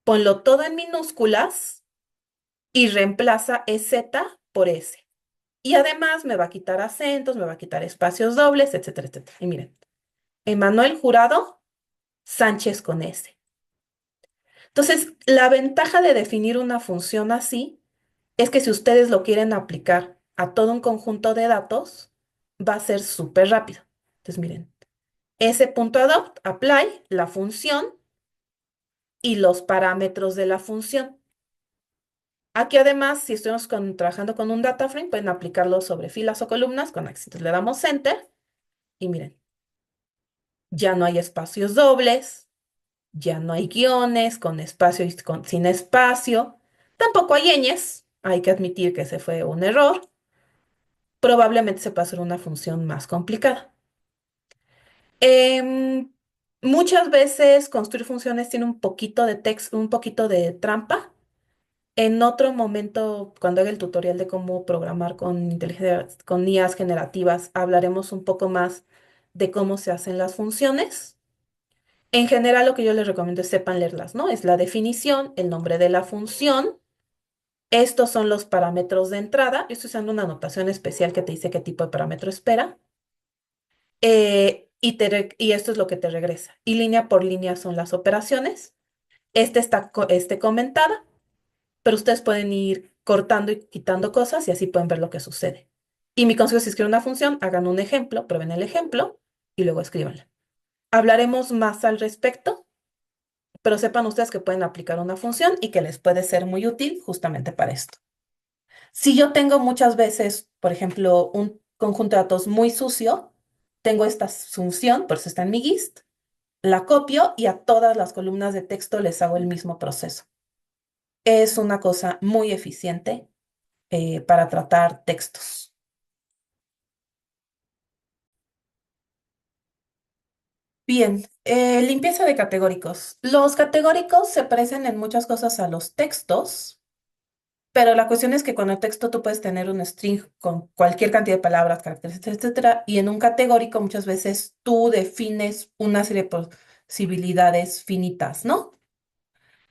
ponlo todo en minúsculas y reemplaza EZ por S. Y además me va a quitar acentos, me va a quitar espacios dobles, etcétera, etcétera. Y miren, Emanuel Jurado Sánchez con S. Entonces, la ventaja de definir una función así es que si ustedes lo quieren aplicar a todo un conjunto de datos, va a ser súper rápido. Entonces, miren, s.adopt, apply, la función y los parámetros de la función. Aquí además, si estamos trabajando con un data frame, pueden aplicarlo sobre filas o columnas con axis. Entonces le damos enter y miren, ya no hay espacios dobles, Ya no hay guiones con espacio y sin espacio. Tampoco hay ñes. Hay que admitir que ese fue un error. Probablemente se pasó a una función más complicada. Em, Muchas veces construir funciones tiene un poquito de texto, un poquito de trampa. En otro momento, cuando haga el tutorial de cómo programar con inteligencia, con IAs generativas, hablaremos un poco más de cómo se hacen las funciones. En general, lo que yo les recomiendo es sepan leerlas, ¿no? Es la definición, el nombre de la función. Estos son los parámetros de entrada. Yo estoy usando una notación especial que te dice qué tipo de parámetro espera. Y esto es lo que te regresa. Y línea por línea son las operaciones. Este está comentada, pero ustedes pueden ir cortando y quitando cosas y así pueden ver lo que sucede. Y mi consejo es si escriben una función, hagan un ejemplo, prueben el ejemplo y luego escríbanla. Hablaremos más al respecto, pero sepan ustedes que pueden aplicar una función y que les puede ser muy útil justamente para esto. Si yo tengo muchas veces, por ejemplo, un conjunto de datos muy sucio, tengo esta función, por eso está en mi GIST, la copio y a todas las columnas de texto les hago el mismo proceso. Es una cosa muy eficiente para tratar textos. Bien, limpieza de categóricos. Los categóricos se parecen en muchas cosas a los textos, pero la cuestión es que con el texto tú puedes tener un string con cualquier cantidad de palabras, caracteres, etcétera, etcétera, y en un categórico muchas veces tú defines una serie de posibilidades finitas, ¿no?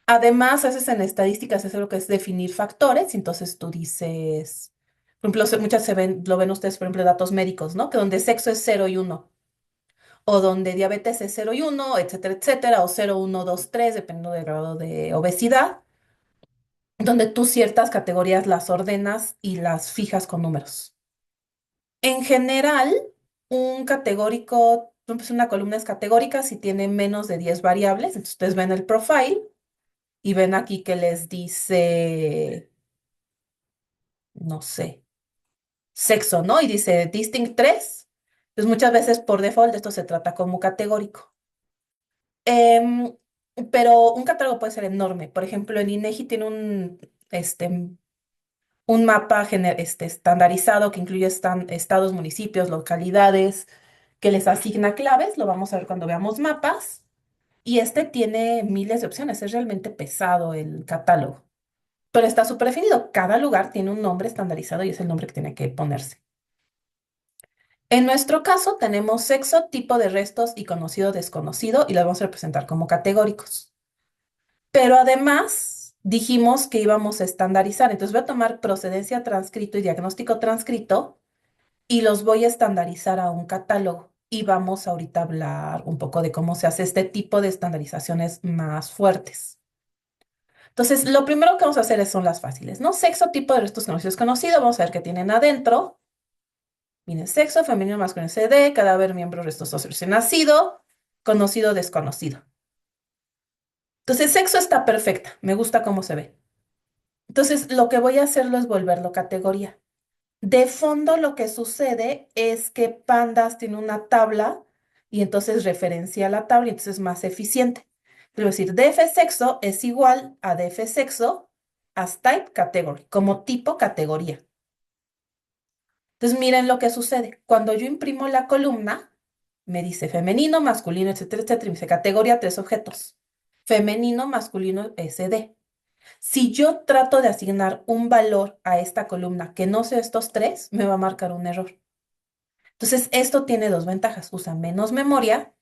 Además, haces en estadísticas, eso es lo que es definir factores, y entonces tú dices, por ejemplo, muchas se ven, lo ven ustedes, por ejemplo, datos médicos, ¿no? Que donde sexo es 0 y 1, o donde diabetes es 0 y 1, etcétera, etcétera, o 0, 1, 2, 3, dependiendo del grado de obesidad, donde tú ciertas categorías las ordenas y las fijas con números. En general, un categórico, pues una columna es categórica si tiene menos de 10 variables, entonces ustedes ven el profile y ven aquí que les dice, no sé, sexo, ¿no? Y dice distinct 3. Pues muchas veces por default esto se trata como categórico. Em, pero un catálogo puede ser enorme. Por ejemplo, el INEGI tiene un mapa estandarizado que incluye estados, municipios, localidades, que les asigna claves. Lo vamos a ver cuando veamos mapas. Y este tiene miles de opciones. Es realmente pesado el catálogo. Pero está súper definido. Cada lugar tiene un nombre estandarizado y es el nombre que tiene que ponerse. En nuestro caso tenemos sexo, tipo de restos y conocido desconocido y los vamos a representar como categóricos. Pero además dijimos que íbamos a estandarizar. Entonces voy a tomar procedencia transcrito y diagnóstico transcrito y los voy a estandarizar a un catálogo. Y vamos ahorita a hablar un poco de cómo se hace este tipo de estandarizaciones más fuertes. Entonces, lo primero que vamos a hacer son las fáciles, ¿no? Sexo, tipo de restos conocidos desconocido. Vamos a ver qué tienen adentro. Miren, sexo, femenino, masculino, CD, cadáver, miembro, restos óseos recién nacido, conocido, desconocido. Entonces, sexo está perfecta. Me gusta cómo se ve. Entonces, lo que voy a hacerlo es volverlo categoría. De fondo, lo que sucede es que Pandas tiene una tabla y entonces referencia la tabla y entonces es más eficiente. Es decir, df sexo es igual a df sexo as type category, como tipo categoría. Entonces, miren lo que sucede. Cuando yo imprimo la columna, me dice femenino, masculino, etcétera, etcétera, y me dice categoría tres objetos. Femenino, masculino, SD. Si yo trato de asignar un valor a esta columna que no sea estos tres, me va a marcar un error. Entonces, esto tiene dos ventajas. Usa menos memoria,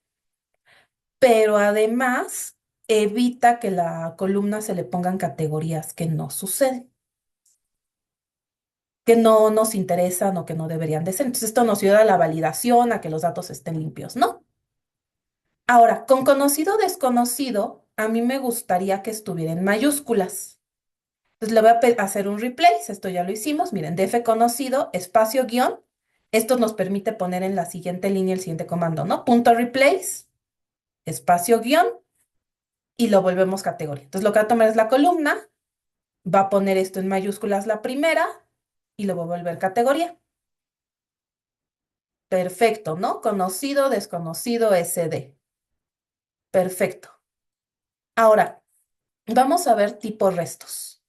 pero además evita que la columna se le pongan categorías que no suceden, que no nos interesan o que no deberían de ser. Entonces, esto nos ayuda a la validación, a que los datos estén limpios, ¿no? Ahora, con conocido o desconocido, a mí me gustaría que estuviera en mayúsculas. Entonces le voy a hacer un replace, esto ya lo hicimos, miren, df conocido, espacio guión, esto nos permite poner en la siguiente línea el siguiente comando, ¿no? Punto replace, espacio guión, y lo volvemos categoría. Entonces lo que va a tomar es la columna, va a poner esto en mayúsculas la primera, y lo va a volver categoría. Perfecto, ¿no? Conocido, desconocido, SD. Perfecto. Ahora, vamos a ver tipo restos.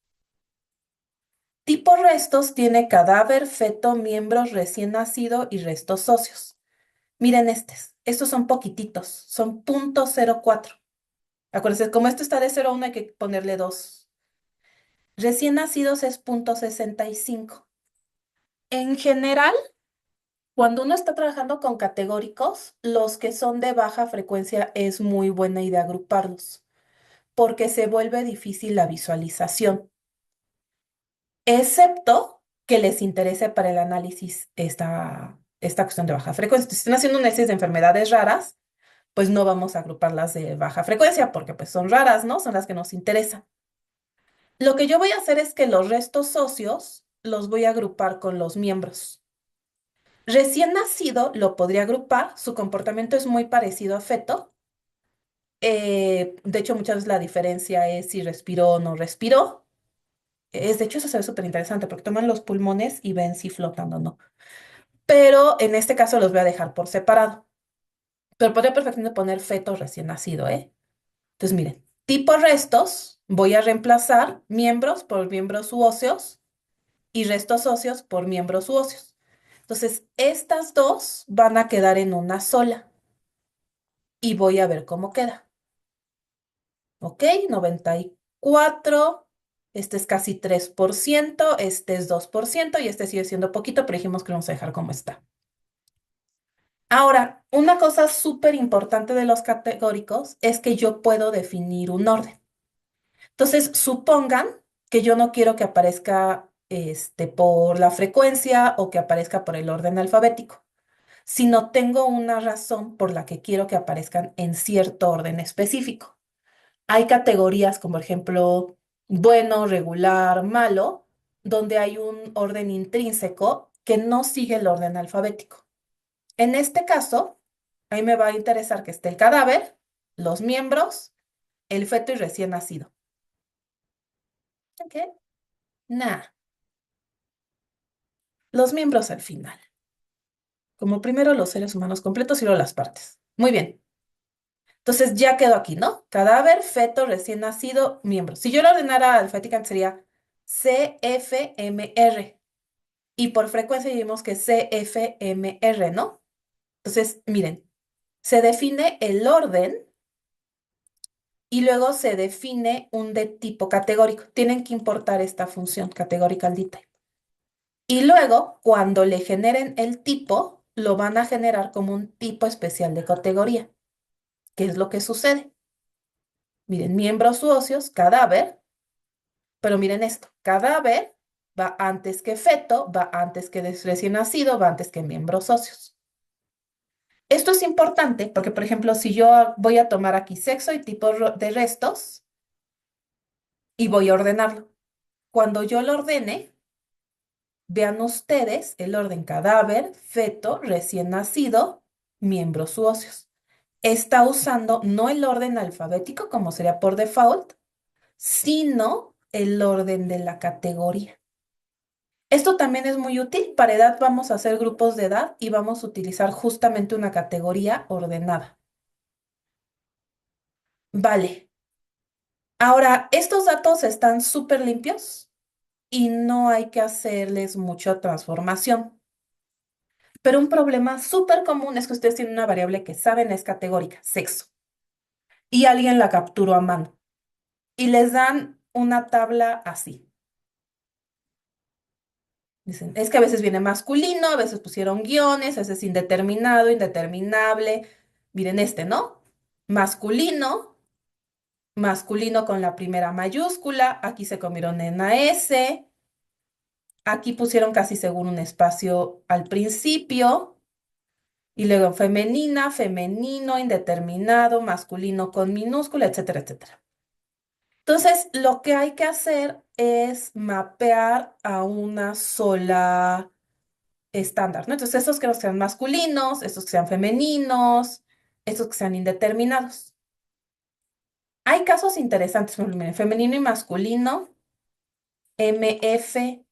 Tipo restos tiene cadáver, feto, miembros recién nacido y restos óseos. Miren estos son poquititos, son 0.04. Acuérdense, como esto está de 0 a 1, hay que ponerle 2. Recién nacidos es 0.65. En general, cuando uno está trabajando con categóricos, los que son de baja frecuencia es muy buena idea agruparlos, porque se vuelve difícil la visualización, excepto que les interese para el análisis esta cuestión de baja frecuencia. Si están haciendo un análisis de enfermedades raras, pues no vamos a agruparlas de baja frecuencia, porque pues son raras, ¿no? Son las que nos interesan. Lo que yo voy a hacer es que los restos óseos los voy a agrupar con los miembros. Recién nacido lo podría agrupar, su comportamiento es muy parecido a feto. De hecho, muchas veces la diferencia es si respiró o no respiró. De hecho, eso se ve súper interesante porque toman los pulmones y ven si flotan o no. Pero en este caso los voy a dejar por separado. Pero podría perfectamente poner feto recién nacido, ¿eh? Entonces, miren, tipo restos, voy a reemplazar miembros por miembros u óseos y restos óseos por miembros u óseos. Entonces, estas dos van a quedar en una sola y voy a ver cómo queda. ¿Ok? 94. Este es casi 3%, este es 2% y este sigue siendo poquito, pero dijimos que lo vamos a dejar como está. Ahora, una cosa súper importante de los categóricos es que yo puedo definir un orden. Entonces, supongan que yo no quiero que aparezca por la frecuencia o que aparezca por el orden alfabético, sino tengo una razón por la que quiero que aparezcan en cierto orden específico. Hay categorías como, por ejemplo, bueno, regular, malo, donde hay un orden intrínseco que no sigue el orden alfabético. En este caso, a mí me va a interesar que esté el cadáver, los miembros, el feto y recién nacido. ¿Ok? Nah, los miembros al final. Como primero los seres humanos completos y luego las partes. Muy bien. Entonces ya quedó aquí, ¿no? Cadáver, feto, recién nacido, miembros. Si yo lo ordenara alfabéticamente sería CFMR. Y por frecuencia vimos que CFMR, ¿no? Entonces, miren, se define el orden y luego se define un de tipo categórico. Tienen que importar esta función categorical detail. Y luego, cuando le generen el tipo, lo van a generar como un tipo especial de categoría. ¿Qué es lo que sucede? Miren, miembros u óseos, cadáver, pero miren esto, cadáver va antes que feto, va antes que recién nacido, va antes que miembros óseos. Esto es importante porque, por ejemplo, si yo voy a tomar aquí sexo y tipo de restos y voy a ordenarlo. Cuando yo lo ordene, vean ustedes el orden cadáver, feto, recién nacido, miembros u óseos. Está usando no el orden alfabético como sería por default, sino el orden de la categoría. Esto también es muy útil. Para edad vamos a hacer grupos de edad y vamos a utilizar justamente una categoría ordenada. Vale. Ahora, estos datos están súper limpios y no hay que hacerles mucha transformación. Pero un problema súper común es que ustedes tienen una variable que saben es categórica, sexo, y alguien la capturó a mano y les dan una tabla así. Dicen, es que a veces viene masculino, a veces pusieron guiones, a veces indeterminado, indeterminable. Miren ¿no? Masculino, masculino con la primera mayúscula, aquí se comieron en la S, aquí pusieron casi según un espacio al principio, y luego femenina, femenino, indeterminado, masculino con minúscula, etcétera, etcétera. Entonces, lo que hay que hacer es mapear a una sola estándar, ¿no? Entonces, estos que sean masculinos, estos que sean femeninos, estos que sean indeterminados. Hay casos interesantes, por ejemplo, miren, femenino y masculino, MFN,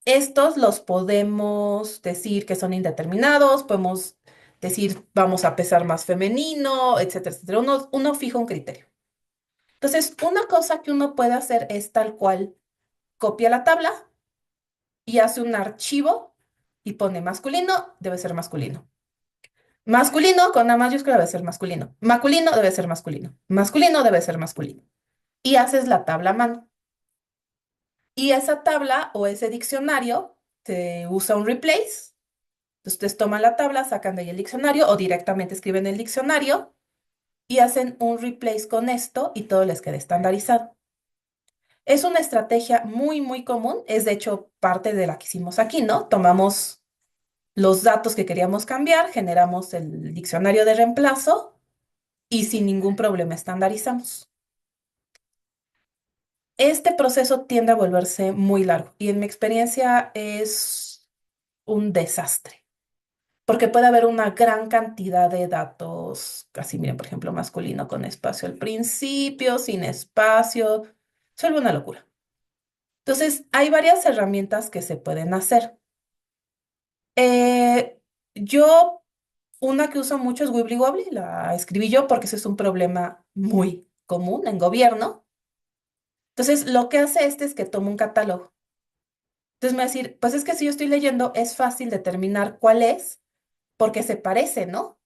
estos los podemos decir que son indeterminados, podemos decir vamos a pesar más femenino, etcétera, etcétera. Uno fija un criterio. Entonces, una cosa que uno puede hacer es tal cual, copia la tabla y hace un archivo y pone masculino, debe ser masculino. Masculino con una mayúscula debe ser masculino. Masculino debe ser masculino. Masculino debe ser masculino. Y haces la tabla a mano. Y esa tabla o ese diccionario te usa un replace. Entonces, ustedes toman la tabla, sacan de ahí el diccionario o directamente escriben el diccionario y hacen un replace con esto y todo les queda estandarizado. Es una estrategia muy, muy común. Es de hecho parte de la que hicimos aquí, ¿no? Tomamos los datos que queríamos cambiar, generamos el diccionario de reemplazo y sin ningún problema estandarizamos. Este proceso tiende a volverse muy largo y en mi experiencia es un desastre, porque puede haber una gran cantidad de datos, casi miren, por ejemplo, masculino con espacio al principio, sin espacio, se vuelve una locura. Entonces, hay varias herramientas que se pueden hacer. Eh, yo, una que uso mucho es Wibbly Wobbly, la escribí yo porque ese es un problema muy común en gobierno. Entonces, lo que hace este es que toma un catálogo. Entonces me va a decir, pues es que si yo estoy leyendo, es fácil determinar cuál es, porque se parece, ¿no?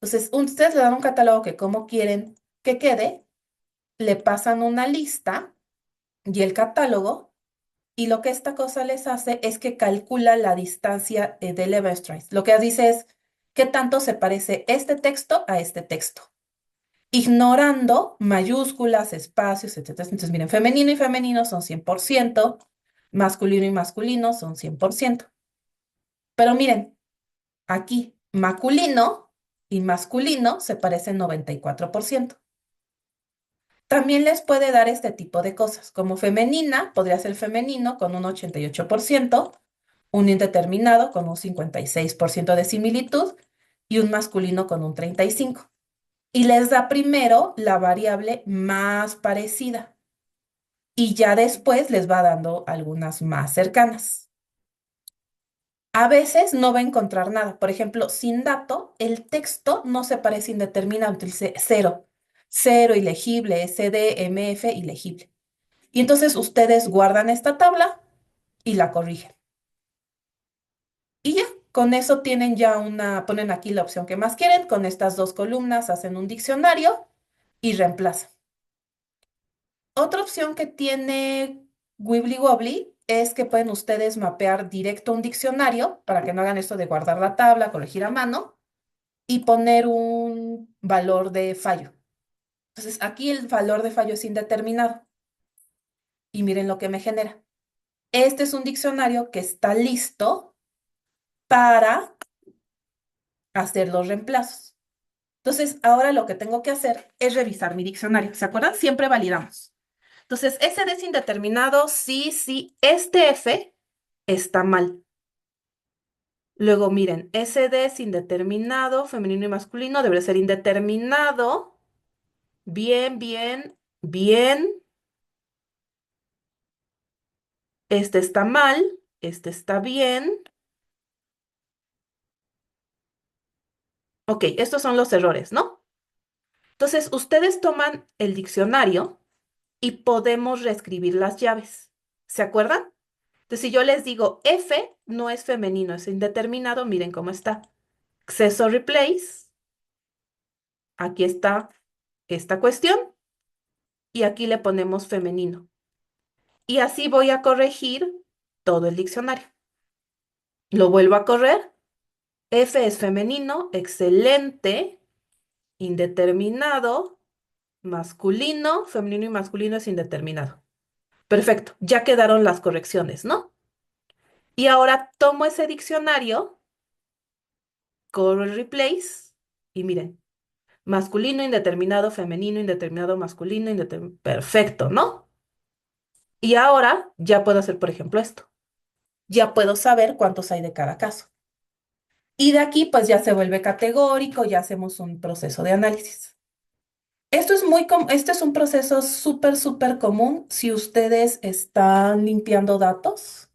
Entonces, ustedes le dan un catálogo que como quieren que quede, le pasan una lista y el catálogo, y lo que esta cosa les hace es que calcula la distancia de Leverstrice. Lo que dice es qué tanto se parece este texto a este texto, ignorando mayúsculas, espacios, etcétera. Entonces, miren, femenino y femenino son 100%, masculino y masculino son 100%. Pero miren, aquí masculino y masculino se parecen 94%. También les puede dar este tipo de cosas, como femenina, podría ser femenino con un 88%, un indeterminado con un 56% de similitud y un masculino con un 35%. Y les da primero la variable más parecida y ya después les va dando algunas más cercanas. A veces no va a encontrar nada. Por ejemplo, sin dato, el texto no se parece indeterminado. Dice cero, cero ilegible, SDMF ilegible. Y entonces ustedes guardan esta tabla y la corrigen. Y ya, con eso tienen ya ponen aquí la opción que más quieren. Con estas dos columnas hacen un diccionario y reemplazan. Otra opción que tiene Wibbly Wobbly es que pueden ustedes mapear directo un diccionario para que no hagan esto de guardar la tabla, corregir a mano y poner un valor de fallo. Entonces, aquí el valor de fallo es indeterminado. Y miren lo que me genera. Este es un diccionario que está listo para hacer los reemplazos. Entonces, ahora lo que tengo que hacer es revisar mi diccionario. ¿Se acuerdan? Siempre validamos. Entonces, SD es indeterminado, sí, sí, este F está mal. Luego, miren, SD es indeterminado, femenino y masculino, debe ser indeterminado. Bien, bien, bien. Este está mal, este está bien. Ok, estos son los errores, ¿no? Entonces, ustedes toman el diccionario y podemos reescribir las llaves. ¿Se acuerdan? Entonces, si yo les digo F no es femenino, es indeterminado, miren cómo está. Acceso replace, aquí está esta cuestión y aquí le ponemos femenino. Y así voy a corregir todo el diccionario. Lo vuelvo a correr. F es femenino, excelente, indeterminado, masculino, femenino y masculino es indeterminado. Perfecto, ya quedaron las correcciones, ¿no? Y ahora tomo ese diccionario, corro el replace y miren, masculino, indeterminado, femenino, indeterminado, masculino, indeterminado. Perfecto, ¿no? Y ahora ya puedo hacer, por ejemplo, esto. Ya puedo saber cuántos hay de cada caso. Y de aquí, pues ya se vuelve categórico, ya hacemos un proceso de análisis. Este es un proceso súper, súper común si ustedes están limpiando datos.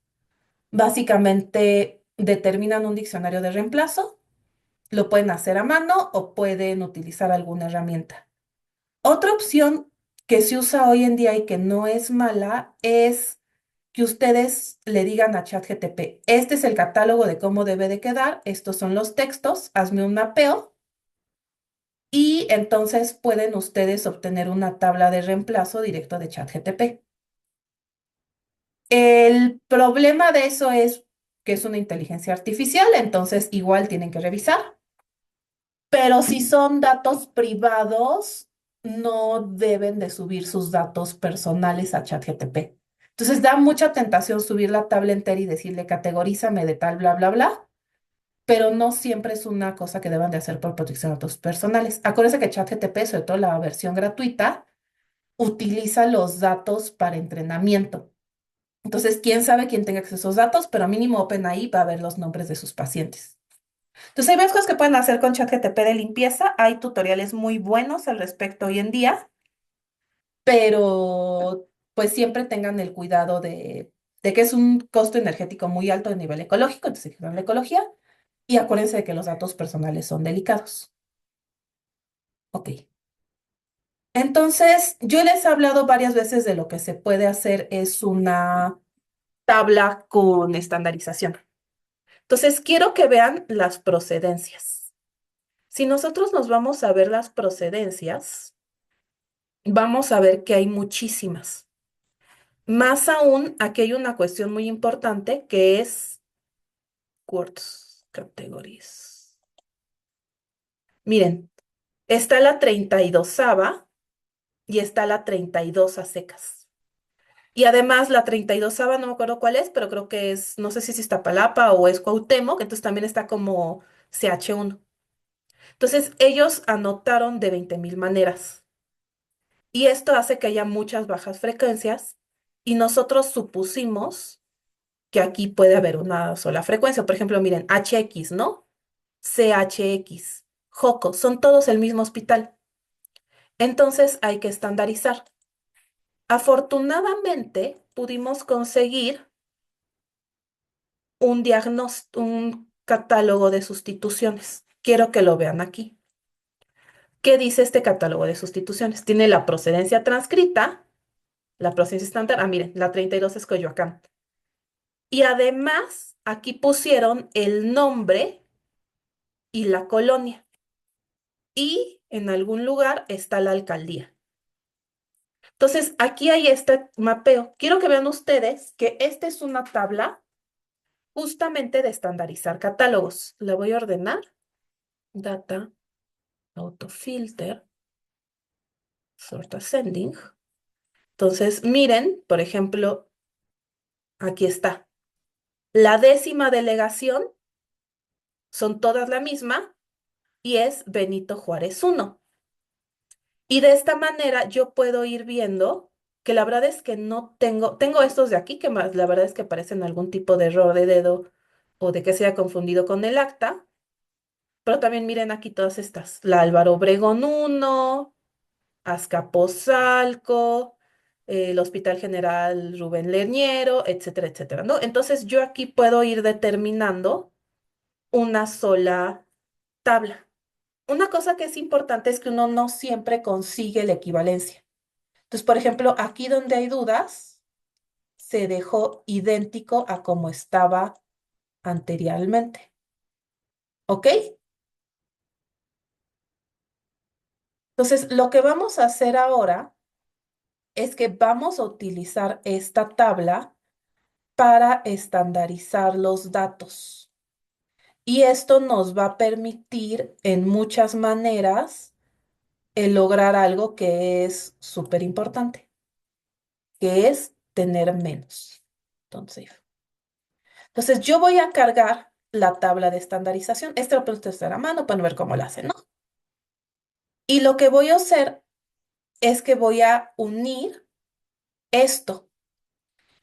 Básicamente determinan un diccionario de reemplazo, lo pueden hacer a mano o pueden utilizar alguna herramienta. Otra opción que se usa hoy en día y que no es mala es que ustedes le digan a ChatGPT, este es el catálogo de cómo debe de quedar, estos son los textos, hazme un mapeo y entonces pueden ustedes obtener una tabla de reemplazo directo de ChatGPT. El problema de eso es que es una inteligencia artificial, entonces igual tienen que revisar. Pero si son datos privados, no deben de subir sus datos personales a ChatGPT. Entonces da mucha tentación subir la tabla entera y decirle categorízame de tal, bla, bla, bla, pero no siempre es una cosa que deban de hacer por protección de datos personales. Acuérdense que ChatGPT, sobre todo la versión gratuita, utiliza los datos para entrenamiento. Entonces, quién sabe quién tenga acceso a esos datos, pero mínimo OpenAI va a ver los nombres de sus pacientes. Entonces, hay varias cosas que pueden hacer con ChatGPT de limpieza. Hay tutoriales muy buenos al respecto hoy en día, pero pues siempre tengan el cuidado de que es un costo energético muy alto de nivel ecológico, entonces hay que cuidar la ecología. Y acuérdense de que los datos personales son delicados. Ok. Entonces, yo les he hablado varias veces de lo que se puede hacer es una tabla con estandarización. Entonces, quiero que vean las procedencias. Si nosotros nos vamos a ver las procedencias, vamos a ver que hay muchísimas. Más aún, aquí hay una cuestión muy importante que es Words Categories. Miren, está la 32ª y está la 32 a secas. Y además la 32ª, no me acuerdo cuál es, pero creo que es, no sé si es Iztapalapa o es Cuauhtémoc, entonces también está como CH1. Entonces ellos anotaron de 20.000 maneras. Y esto hace que haya muchas bajas frecuencias y nosotros supusimos que aquí puede haber una sola frecuencia. Por ejemplo, miren, HX, ¿no? CHX, JOCO, son todos el mismo hospital. Entonces hay que estandarizar. Afortunadamente, pudimos conseguir un catálogo de sustituciones. Quiero que lo vean aquí. ¿Qué dice este catálogo de sustituciones? Tiene la procedencia transcrita, la procedencia estándar. Ah, miren, la 32 es Coyoacán. Y además, aquí pusieron el nombre y la colonia. Y en algún lugar está la alcaldía. Entonces, aquí hay este mapeo. Quiero que vean ustedes que esta es una tabla justamente de estandarizar catálogos. La voy a ordenar. Data, autofilter, sort ascending. Entonces, miren, por ejemplo, aquí está. La 10ª delegación son todas la misma y es Benito Juárez 1. Y de esta manera yo puedo ir viendo que la verdad es que no tengo estos de aquí que más, la verdad es que parecen algún tipo de error de dedo o de que se haya confundido con el acta, pero también miren aquí todas estas, la Álvaro Obregón 1, Azcapotzalco, el Hospital General Rubén Leñero, etcétera, etcétera, ¿no? Entonces yo aquí puedo ir determinando una sola tabla. Una cosa que es importante es que uno no siempre consigue la equivalencia. Entonces, por ejemplo, aquí donde hay dudas, se dejó idéntico a como estaba anteriormente. ¿Ok? Entonces, lo que vamos a hacer ahora es que vamos a utilizar esta tabla para estandarizar los datos. Y esto nos va a permitir en muchas maneras el lograr algo que es súper importante, que es tener menos. Entonces, yo voy a cargar la tabla de estandarización. Este lo puedo hacer a mano para ver cómo lo hace, ¿no? Y lo que voy a hacer es que voy a unir esto.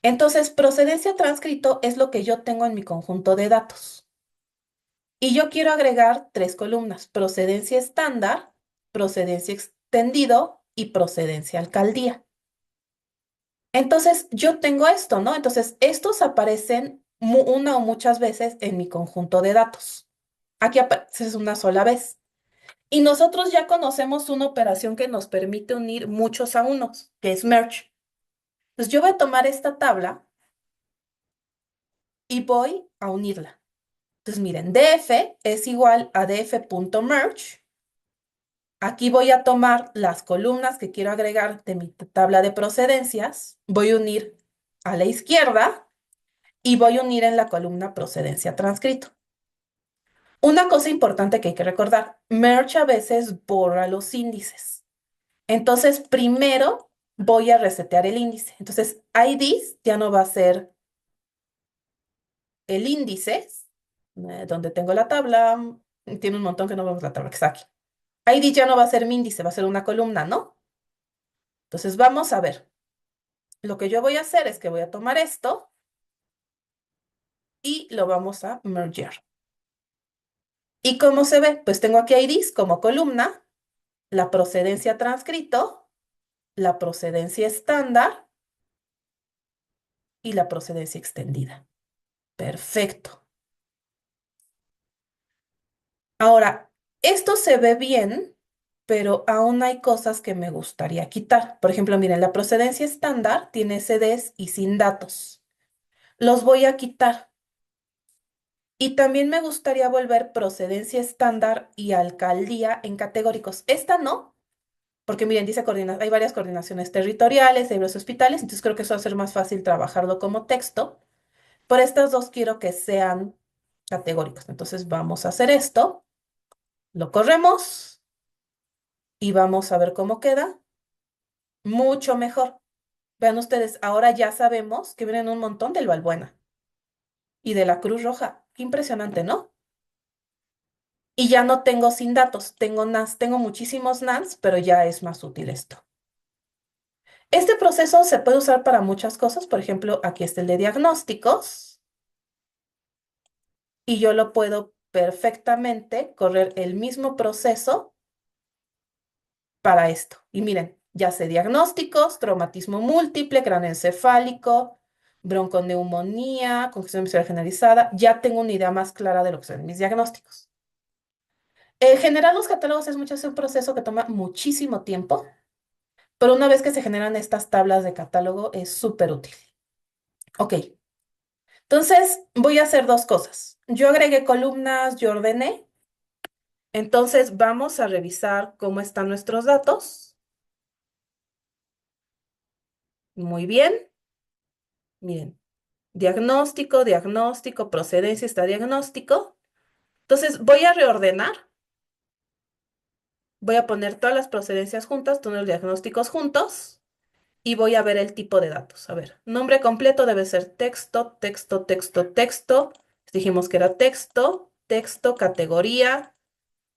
Entonces, procedencia transcrito es lo que yo tengo en mi conjunto de datos. Y yo quiero agregar 3 columnas: procedencia estándar, procedencia extendido y procedencia alcaldía. Entonces, yo tengo esto, ¿no? Entonces, estos aparecen una o muchas veces en mi conjunto de datos. Aquí aparece una sola vez. Y nosotros ya conocemos una operación que nos permite unir muchos a unos, que es merge. Entonces yo voy a tomar esta tabla y voy a unirla. Entonces miren, df es igual a df.merge. Aquí voy a tomar las columnas que quiero agregar de mi tabla de procedencias, voy a unir a la izquierda y voy a unir en la columna procedencia transcrito. Una cosa importante que hay que recordar, merge a veces borra los índices. Entonces, primero voy a resetear el índice. Entonces, IDs ya no va a ser el índice, donde tengo la tabla, tiene un montón que no vemos la tabla que está aquí. ID ya no va a ser mi índice, va a ser una columna, ¿no? Entonces, vamos a ver. Lo que yo voy a hacer es que voy a tomar esto y lo vamos a mergear. ¿Y cómo se ve? Pues tengo aquí IDs como columna, la procedencia transcrito, la procedencia estándar y la procedencia extendida. Perfecto. Ahora, esto se ve bien, pero aún hay cosas que me gustaría quitar. Por ejemplo, miren, la procedencia estándar tiene CDs y sin datos. Los voy a quitar. Y también me gustaría volver procedencia estándar y alcaldía en categóricos. Esta no, porque miren, dice hay varias coordinaciones territoriales, hay varios hospitales, entonces creo que eso va a ser más fácil trabajarlo como texto. Por estas dos quiero que sean categóricos. Entonces vamos a hacer esto, lo corremos y vamos a ver cómo queda. Mucho mejor. Vean ustedes, ahora ya sabemos que vienen un montón del Valbuena y de la Cruz Roja. Qué impresionante, ¿no? Y ya no tengo sin datos, tengo NAS, tengo muchísimos NAS, pero ya es más útil esto. Este proceso se puede usar para muchas cosas, por ejemplo, aquí está el de diagnósticos y yo lo puedo perfectamente correr el mismo proceso para esto. Y miren, ya sé diagnósticos, traumatismo múltiple, craneoencefálico, bronconeumonía, congestión visual generalizada, ya tengo una idea más clara de lo que son mis diagnósticos. Generar los catálogos es mucho, es un proceso que toma muchísimo tiempo, pero una vez que se generan estas tablas de catálogo es súper útil. Ok, entonces voy a hacer dos cosas. Yo agregué columnas, yo ordené, entonces vamos a revisar cómo están nuestros datos. Muy bien, miren. Diagnóstico, diagnóstico, procedencia está diagnóstico. Entonces voy a reordenar, voy a poner todas las procedencias juntas, todos los diagnósticos juntos y voy a ver el tipo de datos. A ver, nombre completo debe ser texto, texto, texto, texto. Dijimos que era texto, texto, categoría,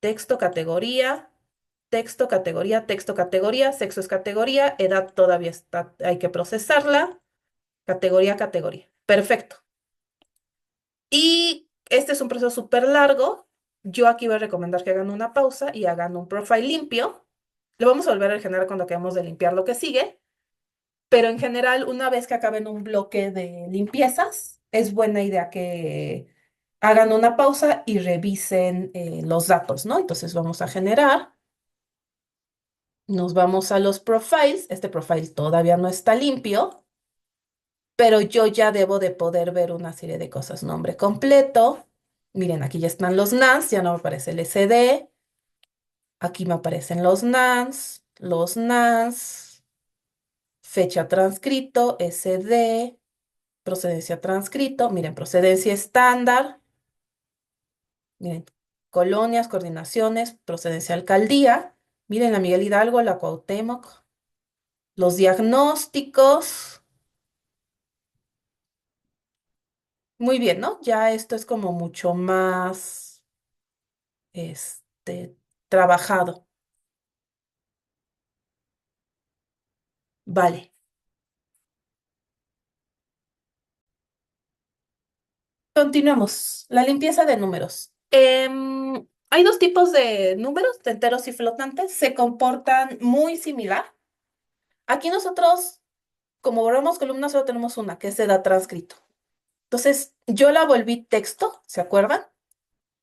texto, categoría, texto, categoría, texto, categoría, sexo es categoría, edad todavía está, hay que procesarla, categoría, categoría. Perfecto. Y este es un proceso súper largo. Yo aquí voy a recomendar que hagan una pausa y hagan un profile limpio. Lo vamos a volver a generar cuando acabemos de limpiar lo que sigue. Pero en general, una vez que acaben un bloque de limpiezas, es buena idea que hagan una pausa y revisen los datos, ¿no? Entonces vamos a generar. Nos vamos a los profiles. Este profile todavía no está limpio, pero yo ya debo de poder ver una serie de cosas. Nombre completo. Miren, aquí ya están los NANS, ya no me aparece el SD. Aquí me aparecen los NANS, fecha transcrito, SD, procedencia transcrito. Miren, procedencia estándar. Miren, colonias, coordinaciones, procedencia alcaldía. Miren, la Miguel Hidalgo, la Cuauhtémoc. Los diagnósticos. Muy bien, ¿no? Ya esto es como mucho más, trabajado. Vale. Continuamos. La limpieza de números. Hay dos tipos de números, de enteros y flotantes. Se comportan muy similar. Aquí nosotros, como borramos columnas, solo tenemos una, que es edad transcrito. Entonces, yo la volví texto, ¿se acuerdan?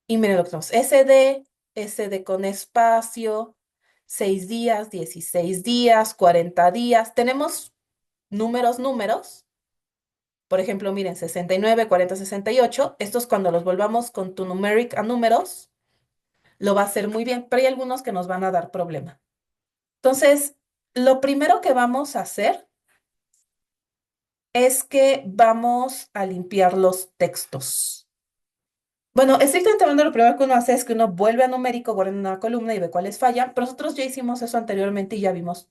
Y miren lo que tenemos. SD. SD con espacio, 6 días, 16 días, 40 días. Tenemos números. Por ejemplo, miren, 69, 40, 68. Estos cuando los volvamos con tu numeric a números, lo va a hacer muy bien, pero hay algunos que nos van a dar problema. Entonces, lo primero que vamos a hacer es que vamos a limpiar los textos. Bueno, estrictamente hablando, lo primero que uno hace es que uno vuelve a numérico, guarda en una columna y ve cuáles fallan, pero nosotros ya hicimos eso anteriormente y ya vimos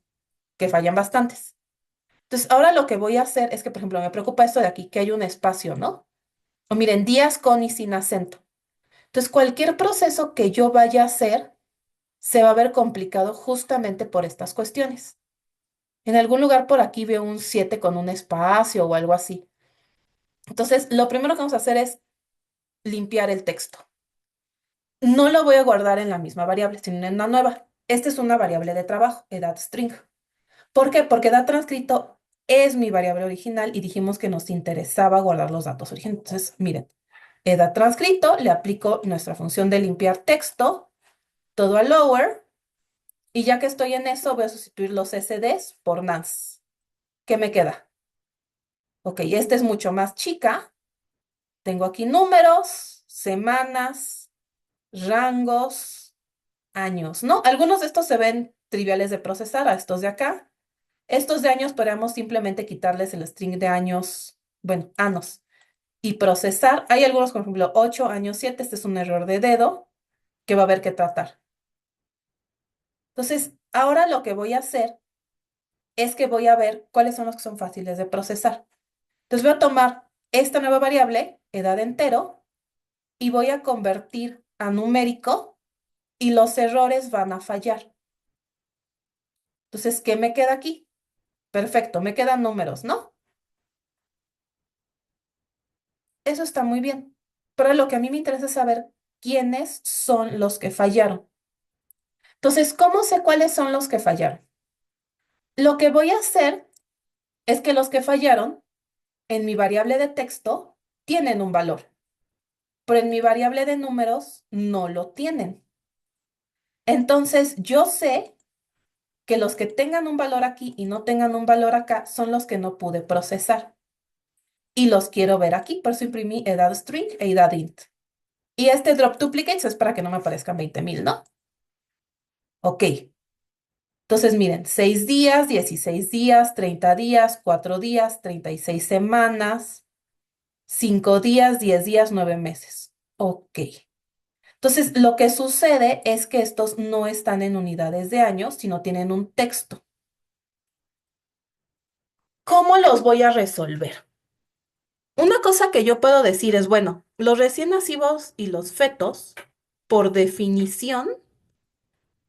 que fallan bastantes. Entonces, ahora lo que voy a hacer es que, por ejemplo, me preocupa esto de aquí, que hay un espacio, ¿no? O miren, días con y sin acento. Entonces, cualquier proceso que yo vaya a hacer se va a ver complicado justamente por estas cuestiones. En algún lugar por aquí veo un 7 con un espacio o algo así. Entonces, lo primero que vamos a hacer es limpiar el texto. No lo voy a guardar en la misma variable, sino en una nueva. Esta es una variable de trabajo, edad string. ¿Por qué? Porque edad transcrito es mi variable original y dijimos que nos interesaba guardar los datos originales. Entonces, miren, edad transcrito, le aplico nuestra función de limpiar texto, todo a lower, y ya que estoy en eso, voy a sustituir los SDs por nans. ¿Qué me queda? Ok, esta es mucho más chica. Tengo aquí números, semanas, rangos, años, ¿no? Algunos de estos se ven triviales de procesar, a estos de acá. Estos de años podríamos simplemente quitarles el string de años, bueno, años, y procesar. Hay algunos, por ejemplo, 8 años 7. Este es un error de dedo que va a haber que tratar. Entonces, ahora lo que voy a hacer es que voy a ver cuáles son los que son fáciles de procesar. Entonces voy a tomar esta nueva variable, edad entero, y voy a convertir a numérico y los errores van a fallar. Entonces, ¿qué me queda aquí? Perfecto, me quedan números, ¿no? Eso está muy bien. Pero lo que a mí me interesa es saber quiénes son los que fallaron. Entonces, ¿cómo sé cuáles son los que fallaron? Lo que voy a hacer es que los que fallaron en mi variable de texto tienen un valor, pero en mi variable de números no lo tienen. Entonces, yo sé que los que tengan un valor aquí y no tengan un valor acá son los que no pude procesar. Y los quiero ver aquí, por eso imprimí edad string e edad int. Y este drop duplicates es para que no me aparezcan 20,000, ¿no? Ok. Entonces, miren, 6 días, 16 días, 30 días, 4 días, 36 semanas, 5 días, 10 días, 9 meses. Ok. Entonces, lo que sucede es que estos no están en unidades de años, sino tienen un texto. ¿Cómo los voy a resolver? Una cosa que yo puedo decir es, bueno, los recién nacidos y los fetos, por definición,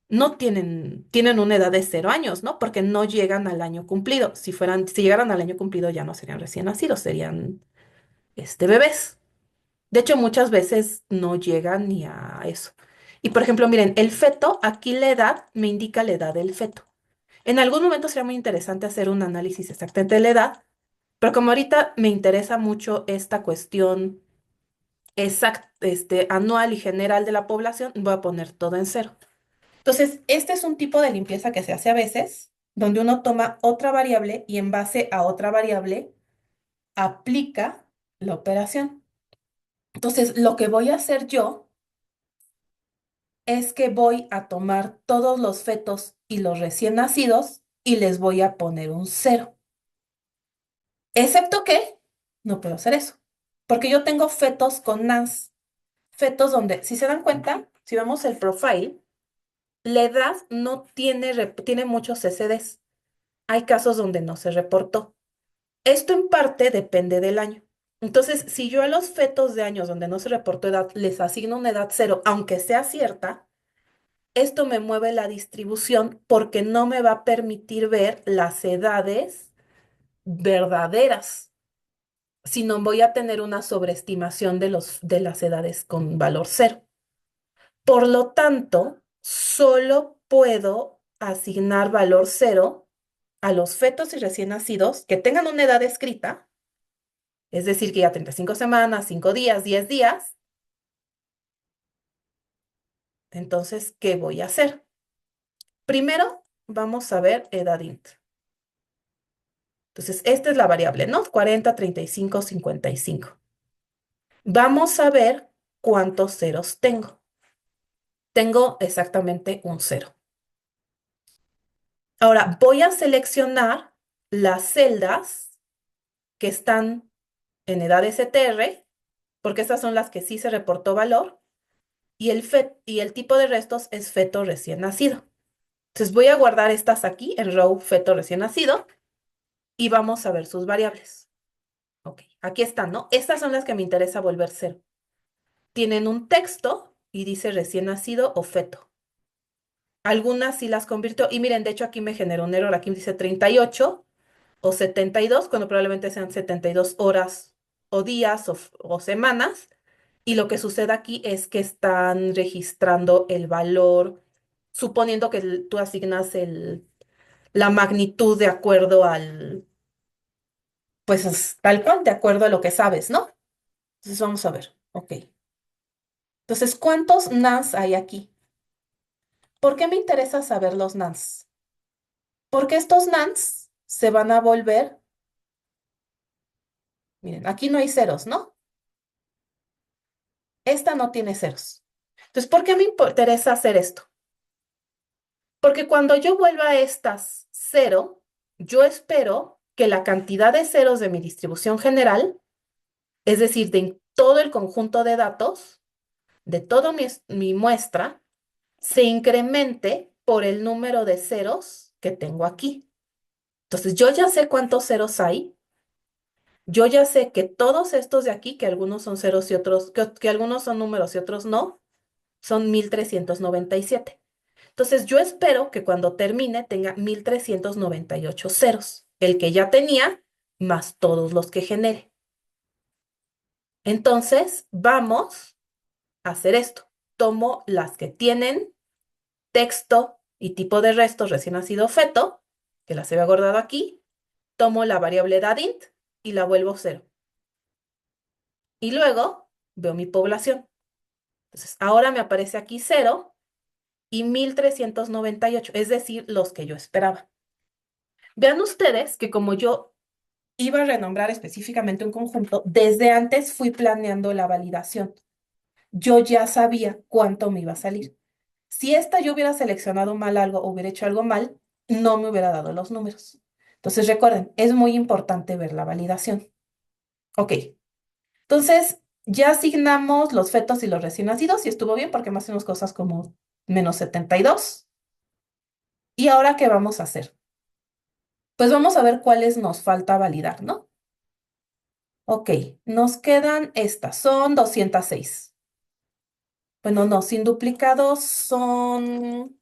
no tienen una edad de 0 años, ¿no? Porque no llegan al año cumplido. Si llegaran al año cumplido ya no serían recién nacidos, serían bebés. De hecho, muchas veces no llegan ni a eso. Y por ejemplo, miren, el feto, aquí la edad me indica la edad del feto. En algún momento sería muy interesante hacer un análisis exactamente de la edad, pero como ahorita me interesa mucho esta cuestión anual y general de la población, voy a poner todo en cero. Entonces, este es un tipo de limpieza que se hace a veces, donde uno toma otra variable y en base a otra variable aplica la operación. Entonces, lo que voy a hacer yo es que voy a tomar todos los fetos y los recién nacidos y les voy a poner un cero. Excepto que no puedo hacer eso, porque yo tengo fetos con NAS, fetos donde, si se dan cuenta, si vemos el profile, la edad no tiene muchos CCDs. Hay casos donde no se reportó. Esto en parte depende del año. Entonces, si yo a los fetos de años donde no se reportó edad les asigno una edad cero, aunque sea cierta, esto me mueve la distribución porque no me va a permitir ver las edades verdaderas, sino voy a tener una sobreestimación de las edades con valor cero. Por lo tanto, solo puedo asignar valor cero a los fetos y recién nacidos que tengan una edad escrita, es decir, que ya 35 semanas, 5 días, 10 días, Entonces, ¿qué voy a hacer? Primero, vamos a ver edad int. Entonces, esta es la variable, ¿no? 40, 35, 55. Vamos a ver cuántos ceros tengo. Tengo exactamente un cero. Ahora, voy a seleccionar las celdas que están en edad STR, porque esas son las que sí se reportó valor, y el tipo de restos es feto recién nacido. Entonces voy a guardar estas aquí en row feto recién nacido y vamos a ver sus variables. Ok, aquí están, ¿no? Estas son las que me interesa volver cero. Tienen un texto y dice recién nacido o feto. Algunas sí las convirtió. Y miren, de hecho aquí me generó un error. Aquí me dice 38 o 72 cuando probablemente sean 72 horas o días o semanas. Y lo que sucede aquí es que están registrando el valor, suponiendo que tú asignas la magnitud de acuerdo pues tal cual, de acuerdo a lo que sabes, ¿no? Entonces vamos a ver. Ok. Entonces, ¿cuántos nans hay aquí? ¿Por qué me interesa saber los nans? Porque estos nans se van a volver, miren, aquí no hay ceros, ¿no? Esta no tiene ceros. Entonces, ¿por qué me interesa hacer esto? Porque cuando yo vuelva a estas cero, yo espero que la cantidad de ceros de mi distribución general, es decir, de todo el conjunto de datos, de toda mi muestra, se incremente por el número de ceros que tengo aquí. Entonces, yo ya sé cuántos ceros hay. Yo ya sé que todos estos de aquí, que algunos son ceros y otros, que algunos son números y otros no, son 1397. Entonces, yo espero que cuando termine tenga 1398 ceros, el que ya tenía, más todos los que genere. Entonces, vamos a hacer esto. Tomo las que tienen texto y tipo de restos recién nacido feto, que las había guardado aquí, tomo la variable dadint y la vuelvo cero. Y luego veo mi población. Entonces, ahora me aparece aquí cero y 1398, es decir, los que yo esperaba. Vean ustedes que como yo iba a renombrar específicamente un conjunto, desde antes fui planeando la validación. Yo ya sabía cuánto me iba a salir. Si esta yo hubiera seleccionado mal algo o hubiera hecho algo mal, no me hubiera dado los números. Entonces, recuerden, es muy importante ver la validación. Ok, entonces ya asignamos los fetos y los recién nacidos y estuvo bien porque más hacemos cosas como -72. ¿Y ahora qué vamos a hacer? Pues vamos a ver cuáles nos falta validar, ¿no? Ok, nos quedan estas, son 206. Bueno, no, sin duplicados son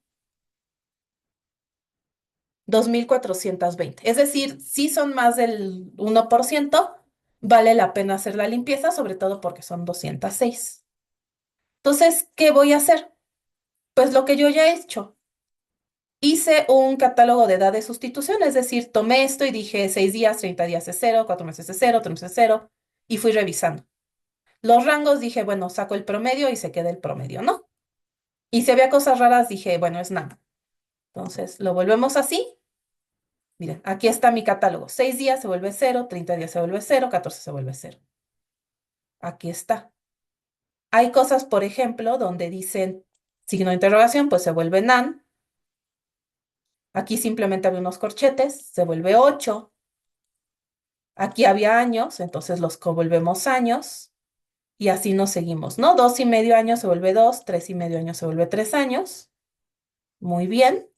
2420. Es decir, si son más del 1%, vale la pena hacer la limpieza, sobre todo porque son 206. Entonces, ¿qué voy a hacer? Pues lo que yo ya he hecho. Hice un catálogo de edad de sustitución, es decir, tomé esto y dije 6 días, 30 días es cero, 4 meses es cero, 3 meses es cero, y fui revisando. Los rangos dije, bueno, saco el promedio y se queda el promedio, ¿no? Y si había cosas raras, dije, bueno, es nada. Entonces, lo volvemos así. Miren, aquí está mi catálogo. 6 días se vuelve cero, 30 días se vuelve cero, 14 se vuelve cero. Aquí está. Hay cosas, por ejemplo, donde dicen signo de interrogación, pues se vuelve nan. Aquí simplemente había unos corchetes, se vuelve 8. Aquí había años, entonces los volvemos años. Y así nos seguimos, ¿no? 2,5 años se vuelve 2, 3,5 años se vuelve 3 años. Muy bien.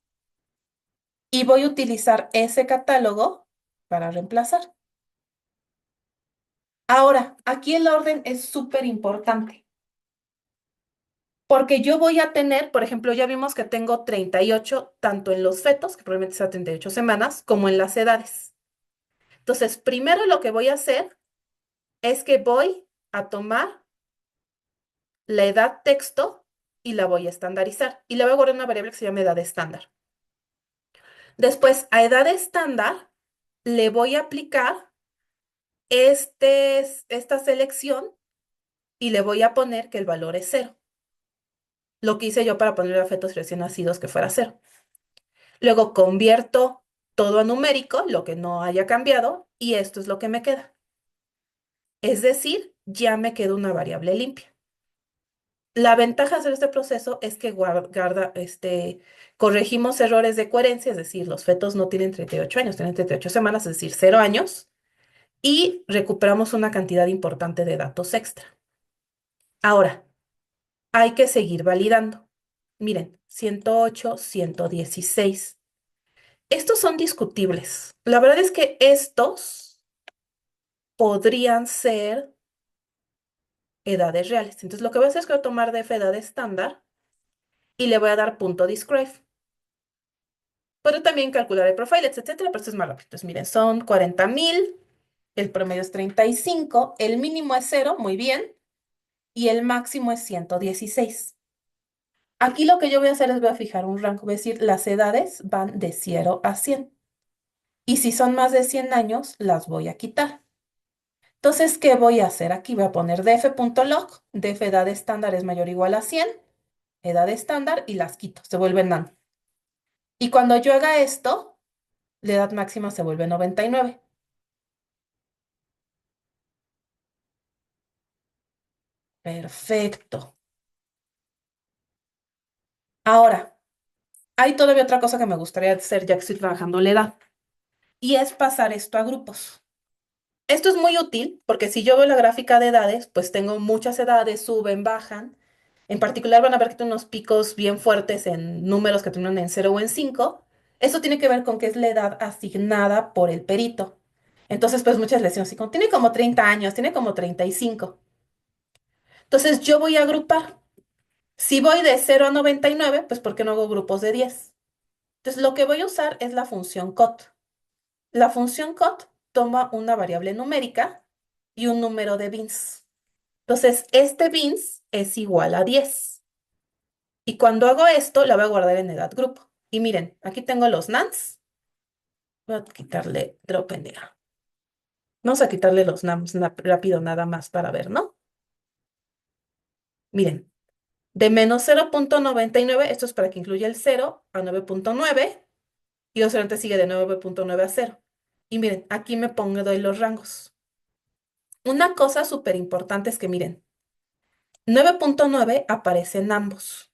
Y voy a utilizar ese catálogo para reemplazar. Ahora, aquí el orden es súper importante, porque yo voy a tener, por ejemplo, ya vimos que tengo 38 tanto en los fetos, que probablemente sea 38 semanas, como en las edades. Entonces, primero lo que voy a hacer es que voy a tomar la edad texto y la voy a estandarizar. Y le voy a guardar una variable que se llama edad estándar. Después, a edad estándar, le voy a aplicar esta selección y le voy a poner que el valor es cero. lo que hice yo para poner a fetos recién nacidos que fuera cero. Luego convierto todo a numérico, lo que no haya cambiado, y esto es lo que me queda. Es decir, ya me queda una variable limpia. La ventaja de hacer este proceso es que corregimos errores de coherencia, es decir, los fetos no tienen 38 años, tienen 38 semanas, es decir, 0 años, y recuperamos una cantidad importante de datos extra. Ahora, hay que seguir validando. Miren, 108, 116. Estos son discutibles. La verdad es que estos podrían ser edades reales. Entonces, lo que voy a hacer es que voy a tomar def edad estándar y le voy a dar punto describe. Puedo también calcular el profiles, etcétera, pero esto es más rápido. Entonces, miren, son 40.000, el promedio es 35, el mínimo es 0, muy bien, y el máximo es 116. Aquí lo que yo voy a hacer es voy a fijar un rango, voy a decir, las edades van de 0 a 100. Y si son más de 100 años, las voy a quitar. Entonces, ¿qué voy a hacer? Aquí voy a poner df.log, df edad estándar es mayor o igual a 100, edad estándar, y las quito, se vuelven nano. Y cuando yo haga esto, la edad máxima se vuelve 99. Perfecto. Ahora, hay todavía otra cosa que me gustaría hacer ya que estoy trabajando la edad, y es pasar esto a grupos. Esto es muy útil porque si yo veo la gráfica de edades, pues tengo muchas edades, suben, bajan. En particular van a ver que tengo unos picos bien fuertes en números que terminan en 0 o en 5. Eso tiene que ver con que es la edad asignada por el perito. Entonces, pues muchas lesiones, así como tiene como 30 años, tiene como 35. Entonces, yo voy a agrupar. Si voy de 0 a 99, pues ¿por qué no hago grupos de 10? Entonces, lo que voy a usar es la función cut. La función cut toma una variable numérica y un número de bins. Entonces, este bins es igual a 10. Y cuando hago esto, la voy a guardar en edad grupo. Y miren, aquí tengo los nans. Voy a quitarle drop en negro. Vamos a quitarle los nams rápido nada más para ver, ¿no? Miren, de menos 0.99, esto es para que incluya el 0 a 9.9 y obviamente sigue de 9.9 a 0. Y miren, aquí me pongo, doy los rangos. Una cosa súper importante es que miren, 9.9 aparece en ambos.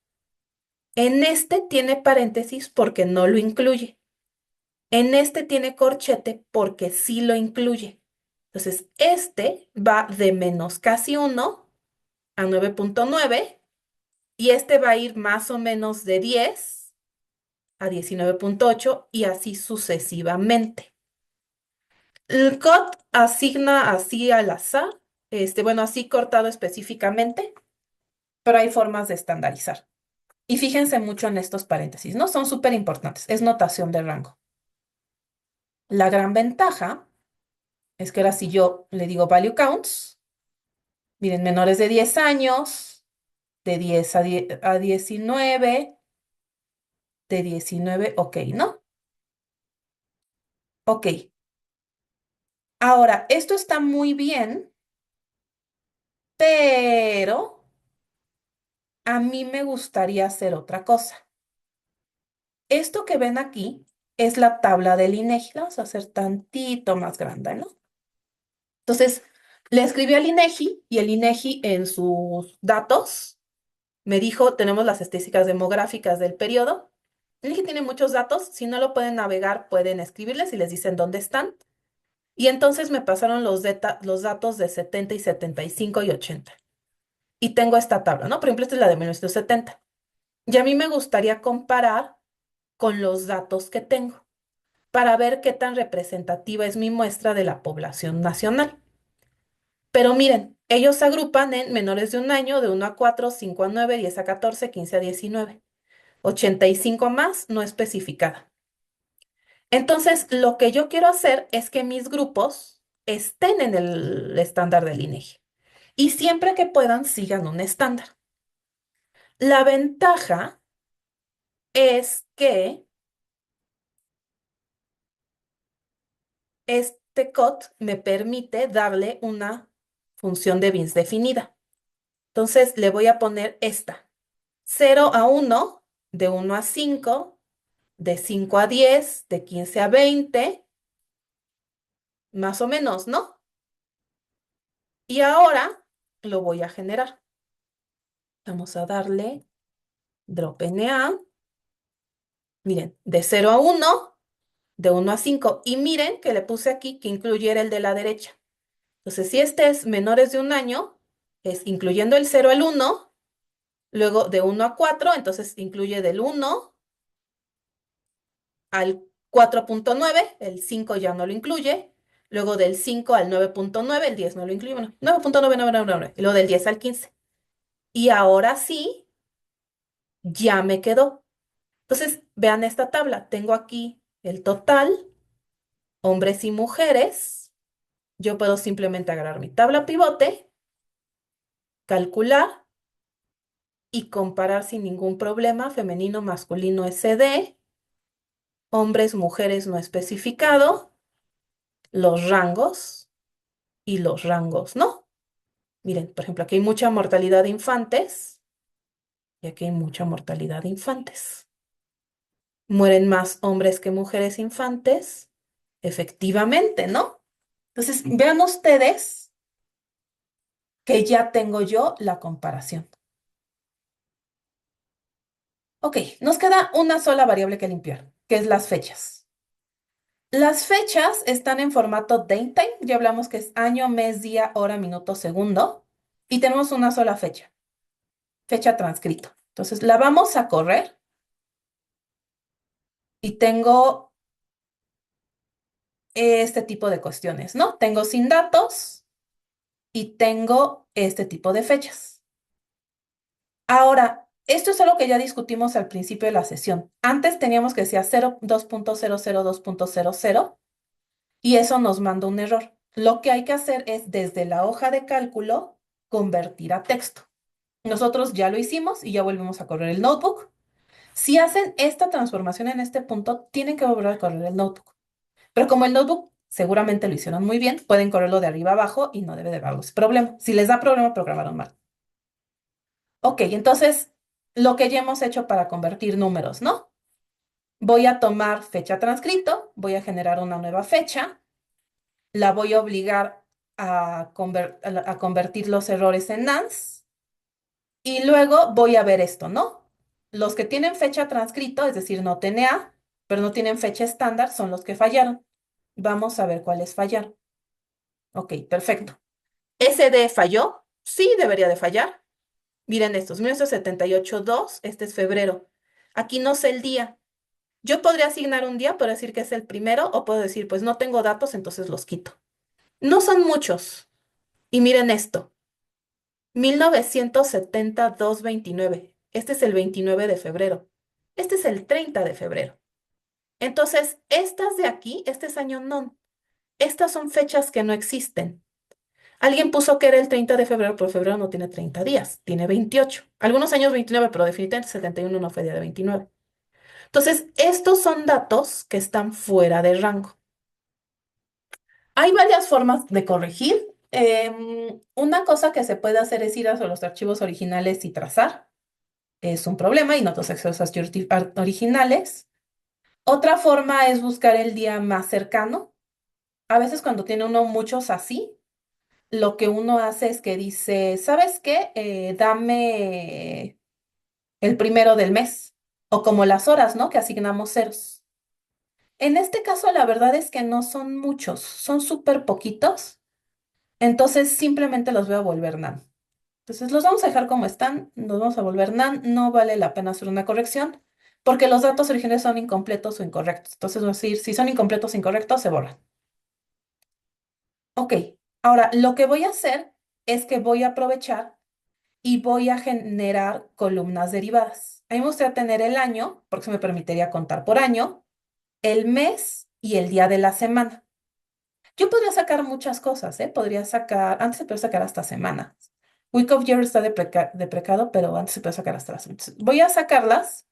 En este tiene paréntesis porque no lo incluye. En este tiene corchete porque sí lo incluye. Entonces, este va de menos casi 1 a 9.9 y este va a ir más o menos de 10 a 19.8 y así sucesivamente. El COT asigna así al azar, bueno, así cortado específicamente, pero hay formas de estandarizar. Y fíjense mucho en estos paréntesis, ¿no? Son súper importantes. Es notación de rango. La gran ventaja es que ahora si yo le digo value counts, miren, menores de 10 años, de 10 a 19, de 19, ok, ¿no? Ok. Ahora, esto está muy bien, pero a mí me gustaría hacer otra cosa. Esto que ven aquí es la tabla del INEGI. La vamos a hacer tantito más grande, ¿no? Entonces, le escribí al INEGI y el INEGI en sus datos me dijo, tenemos las estadísticas demográficas del periodo. El INEGI tiene muchos datos. Si no lo pueden navegar, pueden escribirles y les dicen dónde están. Y entonces me pasaron los datos de 70 y 75 y 80. Y tengo esta tabla, ¿no? Por ejemplo, esta es la de 1970. Y a mí me gustaría comparar con los datos que tengo para ver qué tan representativa es mi muestra de la población nacional. Pero miren, ellos se agrupan en menores de un año, de 1 a 4, 5 a 9, 10 a 14, 15 a 19. 85 más no especificada. Entonces, lo que yo quiero hacer es que mis grupos estén en el estándar del INEGI y siempre que puedan sigan un estándar. La ventaja es que este COT me permite darle una función de bins definida. Entonces le voy a poner esta. 0 a 1, de 1 a 5, de 5 a 10, de 15 a 20, más o menos, ¿no? Y ahora lo voy a generar. Vamos a darle drop NA. Miren, de 0 a 1, de 1 a 5. Y miren que le puse aquí que incluyera el de la derecha. Entonces, si este es menores de un año, es incluyendo el 0 al 1, luego de 1 a 4, entonces incluye del 1 al 4.9, el 5 ya no lo incluye, luego del 5 al 9.9, el 10 no lo incluye, bueno, 9.99999, y luego del 10 al 15. Y ahora sí, ya me quedó. Entonces, vean esta tabla. Tengo aquí el total, hombres y mujeres. Yo puedo simplemente agarrar mi tabla pivote, calcular y comparar sin ningún problema femenino, masculino SD, hombres, mujeres no especificado, los rangos y los rangos, ¿no? Miren, por ejemplo, aquí hay mucha mortalidad de infantes y aquí hay mucha mortalidad de infantes. ¿Mueren más hombres que mujeres infantes? Efectivamente, ¿no? Entonces, vean ustedes que ya tengo yo la comparación. Ok, nos queda una sola variable que limpiar, que es las fechas. Las fechas están en formato datetime, ya hablamos que es año, mes, día, hora, minuto, segundo, y tenemos una sola fecha, fecha transcrito. Entonces la vamos a correr y tengo este tipo de cuestiones, ¿no? Tengo sin datos y tengo este tipo de fechas. Ahora, esto es algo que ya discutimos al principio de la sesión. Antes teníamos que decir 2.002.00 y eso nos manda un error. Lo que hay que hacer es desde la hoja de cálculo convertir a texto. Nosotros ya lo hicimos y ya volvemos a correr el notebook. Si hacen esta transformación en este punto, tienen que volver a correr el notebook. Pero como el notebook seguramente lo hicieron muy bien, pueden correrlo de arriba a abajo y no debe de darles problema. Si les da problema, programaron mal. Ok, entonces lo que ya hemos hecho para convertir números, ¿no? Voy a tomar fecha transcrito, voy a generar una nueva fecha, la voy a obligar a convertir los errores en nonce y luego voy a ver esto, ¿no? Los que tienen fecha transcrito, es decir, no TNA, pero no tienen fecha estándar, son los que fallaron. Vamos a ver cuáles fallaron. Ok, perfecto. ¿SD falló? Sí, debería de fallar. Miren estos, 1978-2, este es febrero. Aquí no sé el día. Yo podría asignar un día, puedo decir que es el primero, o puedo decir, pues no tengo datos, entonces los quito. No son muchos. Y miren esto, 1970-2-29. Este es el 29 de febrero. Este es el 30 de febrero. Entonces, estas de aquí, este es año non. Estas son fechas que no existen. Alguien puso que era el 30 de febrero, pero febrero no tiene 30 días, tiene 28. Algunos años 29, pero definitivamente 71 no fue día de 29. Entonces, estos son datos que están fuera de rango. Hay varias formas de corregir. Una cosa que se puede hacer es ir a los archivos originales y trazar. Es un problema y no todos accesos originales. Otra forma es buscar el día más cercano. A veces cuando tiene uno muchos así, lo que uno hace es que dice, ¿sabes qué? Dame el primero del mes. O como las horas, ¿no? Que asignamos ceros. En este caso, la verdad es que no son muchos, son súper poquitos. Entonces, simplemente los voy a volver nan. Entonces, los vamos a dejar como están, los vamos a volver nan. No vale la pena hacer una corrección porque los datos originales son incompletos o incorrectos. Entonces, vamos a decir, si son incompletos o incorrectos, se borran. Ok, ahora lo que voy a hacer es que voy a aprovechar y voy a generar columnas derivadas. A mí me gustaría tener el año, porque se me permitiría contar por año, el mes y el día de la semana. Yo podría sacar muchas cosas, ¿eh? Podría sacar, antes se podía sacar hasta semanas. Week of Year está deprecado, pero antes se puede sacar hasta las semanas. Voy a sacarlas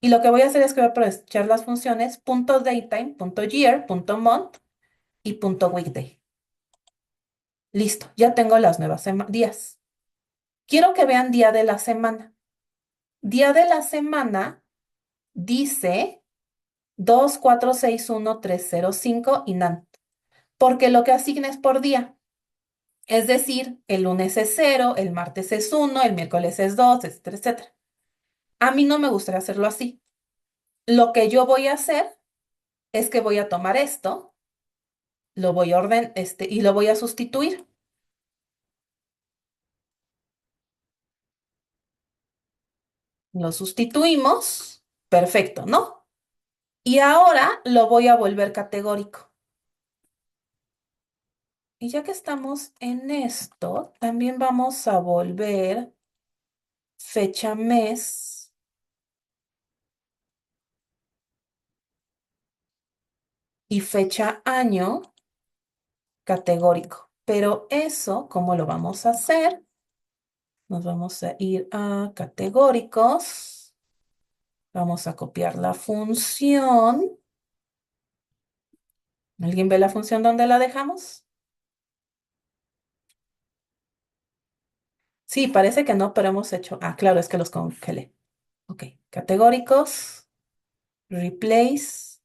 y lo que voy a hacer es que voy a aprovechar las funciones .datetime, .year, .month y .weekday. Listo, ya tengo las nuevas días. Quiero que vean día de la semana. Día de la semana dice 2461305 INAN, porque lo que asigna es por día. Es decir, el lunes es cero, el martes es uno, el miércoles es dos, etcétera, etcétera. A mí no me gustaría hacerlo así. Lo que yo voy a hacer es que voy a tomar esto, lo voy a y lo voy a sustituir. Lo sustituimos, perfecto, ¿no? Y ahora lo voy a volver categórico. Y ya que estamos en esto, también vamos a volver fecha mes y fecha año categórico. Pero eso, ¿cómo lo vamos a hacer? Nos vamos a ir a categóricos. Vamos a copiar la función. ¿Alguien ve la función donde la dejamos? Sí, parece que no, pero hemos hecho. Ah, claro, es que los congelé. Ok, categóricos, replace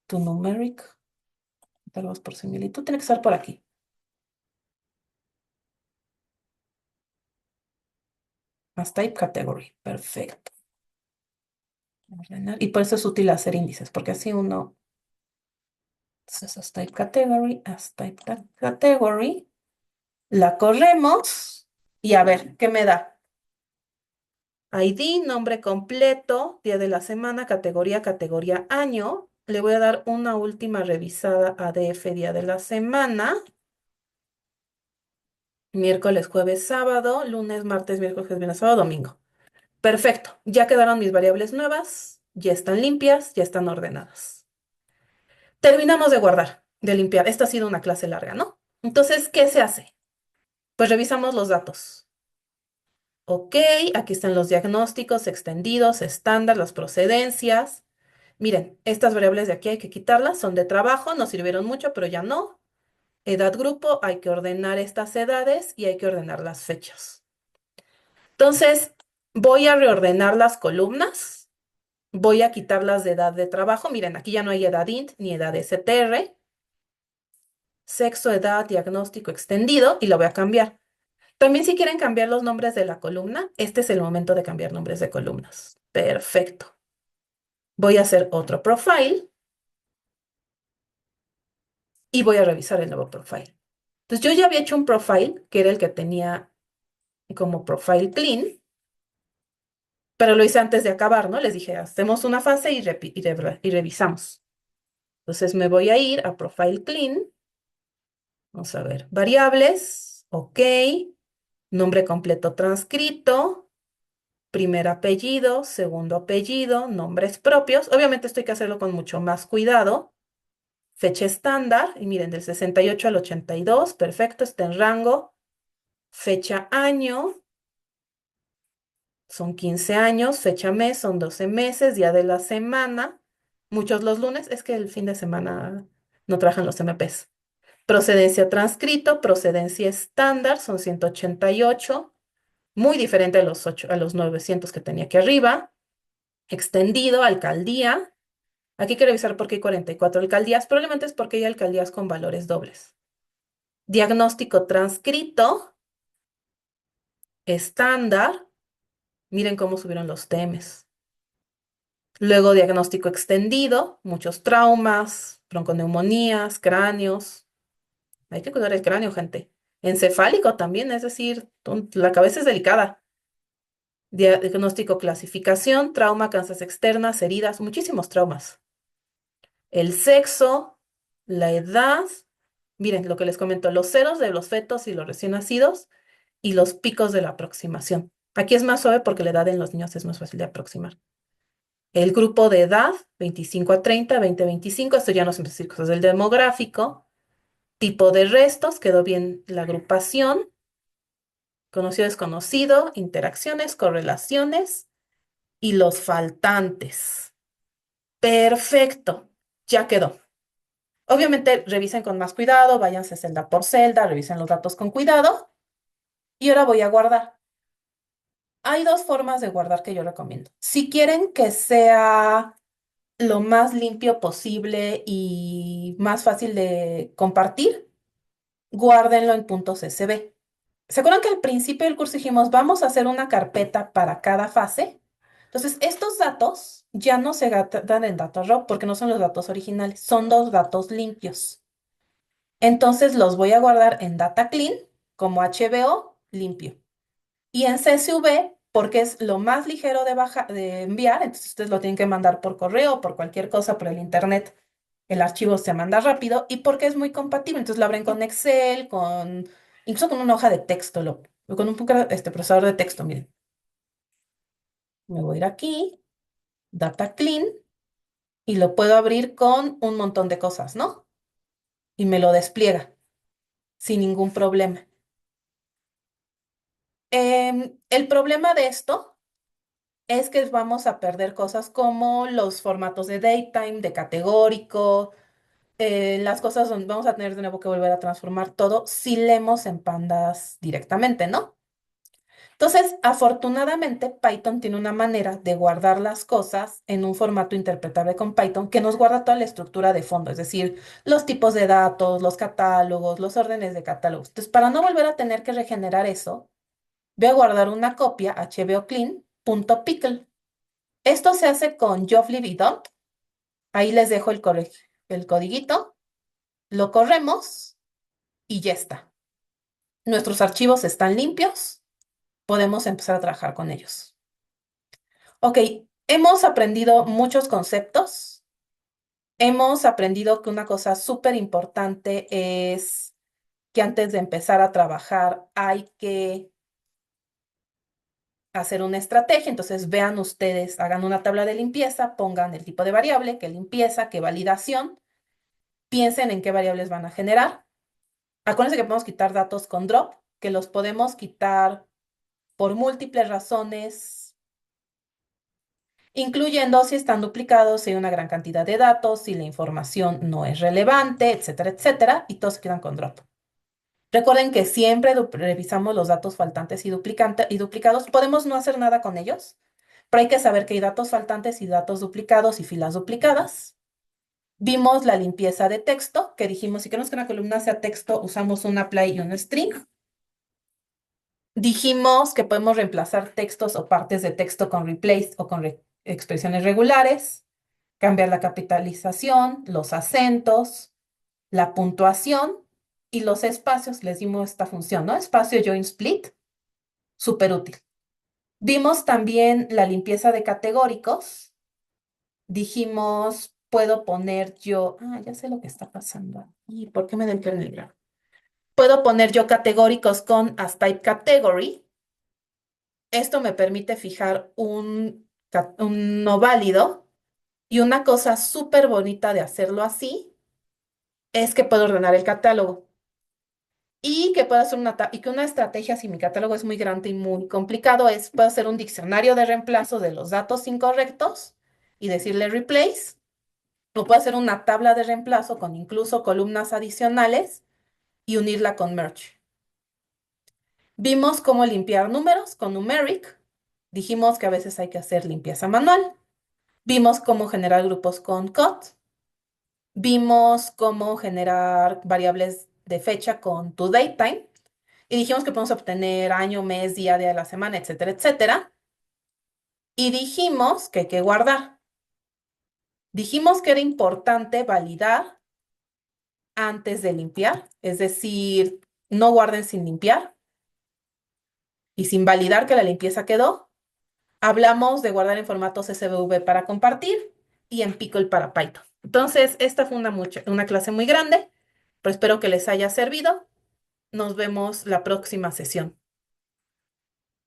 to numeric, intervalos por similitud, tiene que estar por aquí. As type category, perfecto. Y por eso es útil hacer índices, porque así uno. Entonces, as type category, la corremos y a ver, ¿qué me da? ID, nombre completo, día de la semana, categoría, año. Le voy a dar una última revisada a DF, día de la semana. Miércoles, jueves, sábado, lunes, martes, miércoles, jueves, viernes, sábado, domingo. Perfecto, ya quedaron mis variables nuevas, ya están limpias, ya están ordenadas. Terminamos de guardar, de limpiar. Esta ha sido una clase larga, ¿no? Entonces, ¿qué se hace? Pues revisamos los datos. Ok, aquí están los diagnósticos extendidos, estándar, las procedencias. Miren, estas variables de aquí hay que quitarlas, son de trabajo, nos sirvieron mucho, pero ya no. Edad grupo, hay que ordenar estas edades y hay que ordenar las fechas. Entonces, voy a reordenar las columnas, voy a quitarlas de edad de trabajo. Miren, aquí ya no hay edad int ni edad str, sexo, edad, diagnóstico extendido y lo voy a cambiar. También si quieren cambiar los nombres de la columna, este es el momento de cambiar nombres de columnas. Perfecto. Voy a hacer otro profile y voy a revisar el nuevo profile. Entonces yo ya había hecho un profile, que era el que tenía como profile clean, pero lo hice antes de acabar, ¿no? Les dije, hacemos una fase y revisamos. Entonces me voy a ir a profile clean. Vamos a ver, variables, ok, nombre completo transcrito, primer apellido, segundo apellido, nombres propios. Obviamente esto hay que hacerlo con mucho más cuidado. Fecha estándar, y miren, del 68 al 82, perfecto, está en rango. Fecha año, son 15 años. Fecha mes, son 12 meses. Día de la semana, muchos los lunes, es que el fin de semana no trabajan los MPs. Procedencia transcrito, procedencia estándar, son 188, muy diferente a a los 900 que tenía aquí arriba. Extendido, alcaldía. Aquí hay que revisar por qué hay 44 alcaldías. Probablemente es porque hay alcaldías con valores dobles. Diagnóstico transcrito, estándar. Miren cómo subieron los TEMs. Luego diagnóstico extendido, muchos traumas, bronconeumonías, cráneos. Hay que cuidar el cráneo, gente. Encefálico también, es decir, la cabeza es delicada. Diagnóstico clasificación, trauma, causas externas, heridas, muchísimos traumas. El sexo, la edad, miren lo que les comento, los ceros de los fetos y los recién nacidos y los picos de la aproximación. Aquí es más suave porque la edad en los niños es más fácil de aproximar. El grupo de edad, 25 a 30, 20 a 25, esto ya no son decir cosas del demográfico. Tipo de restos, quedó bien la agrupación. Conocido, desconocido, interacciones, correlaciones y los faltantes. Perfecto, ya quedó. Obviamente revisen con más cuidado, váyanse celda por celda, revisen los datos con cuidado y ahora voy a guardar. hay dos formas de guardar que yo recomiendo. Si quieren que sea lo más limpio posible y más fácil de compartir, guárdenlo en puntos USB. ¿Se acuerdan que al principio del curso dijimos, vamos a hacer una carpeta para cada fase? Entonces, estos datos ya no se dan en datos RAW porque no son los datos originales, son los datos limpios. Entonces, los voy a guardar en Data Clean como HBO limpio. Y en CSV, porque es lo más ligero de enviar, entonces ustedes lo tienen que mandar por correo, por cualquier cosa, por el internet, el archivo se manda rápido y porque es muy compatible, entonces lo abren con Excel, incluso con una hoja de texto, con un procesador de texto, miren. Me voy a ir aquí, Data Clean, y lo puedo abrir con un montón de cosas, ¿no? Y me lo despliega sin ningún problema. El problema de esto es que vamos a perder cosas como los formatos de datetime, de categórico, las cosas donde vamos a tener de nuevo que volver a transformar todo si leemos en pandas directamente, ¿no? Entonces, afortunadamente, Python tiene una manera de guardar las cosas en un formato interpretable con Python que nos guarda toda la estructura de fondo, es decir, los tipos de datos, los catálogos, los órdenes de catálogos. Entonces, para no volver a tener que regenerar eso, voy a guardar una copia hboclean.pickle. Esto se hace con jovlib y dump. Ahí les dejo el codiguito. Lo corremos y ya está. Nuestros archivos están limpios. Podemos empezar a trabajar con ellos. Ok, hemos aprendido muchos conceptos. Hemos aprendido que una cosa súper importante es que antes de empezar a trabajar hay que hacer una estrategia. Entonces, vean ustedes, hagan una tabla de limpieza, pongan el tipo de variable, qué limpieza, qué validación. Piensen en qué variables van a generar. Acuérdense que podemos quitar datos con drop, que los podemos quitar por múltiples razones, incluyendo si están duplicados, si hay una gran cantidad de datos, si la información no es relevante, etcétera, etcétera, y todos se quedan con drop. Recuerden que siempre revisamos los datos faltantes y duplicados. Podemos no hacer nada con ellos, pero hay que saber que hay datos faltantes y datos duplicados y filas duplicadas. Vimos la limpieza de texto, que dijimos, si queremos que una columna sea texto, usamos un apply y un string. Dijimos que podemos reemplazar textos o partes de texto con replace o con expresiones regulares, cambiar la capitalización, los acentos, la puntuación y los espacios. Les dimos esta función, ¿no? Espacio join split, súper útil. Vimos también la limpieza de categóricos. Dijimos, puedo poner yo, ya sé lo que está pasando aquí. ¿Por qué me da el negro? Puedo poner yo categóricos con as type category. Esto me permite fijar un no válido y una cosa súper bonita de hacerlo así es que puedo ordenar el catálogo y que puedo hacer y que una estrategia si mi catálogo es muy grande y muy complicado es puedo hacer un diccionario de reemplazo de los datos incorrectos y decirle replace o puedo hacer una tabla de reemplazo con incluso columnas adicionales y unirla con merge. Vimos cómo limpiar números con numeric. Dijimos que a veces hay que hacer limpieza manual. Vimos cómo generar grupos con cut. Vimos cómo generar variables de fecha con toDateTime. Y dijimos que podemos obtener año, mes, día de la semana, etcétera, etcétera. Y dijimos que hay que guardar. Dijimos que era importante validar antes de limpiar, es decir, no guarden sin limpiar y sin validar que la limpieza quedó. Hablamos de guardar en formatos SVG para compartir y en Pickle para Python. Entonces, esta fue una clase muy grande, pero espero que les haya servido. Nos vemos la próxima sesión.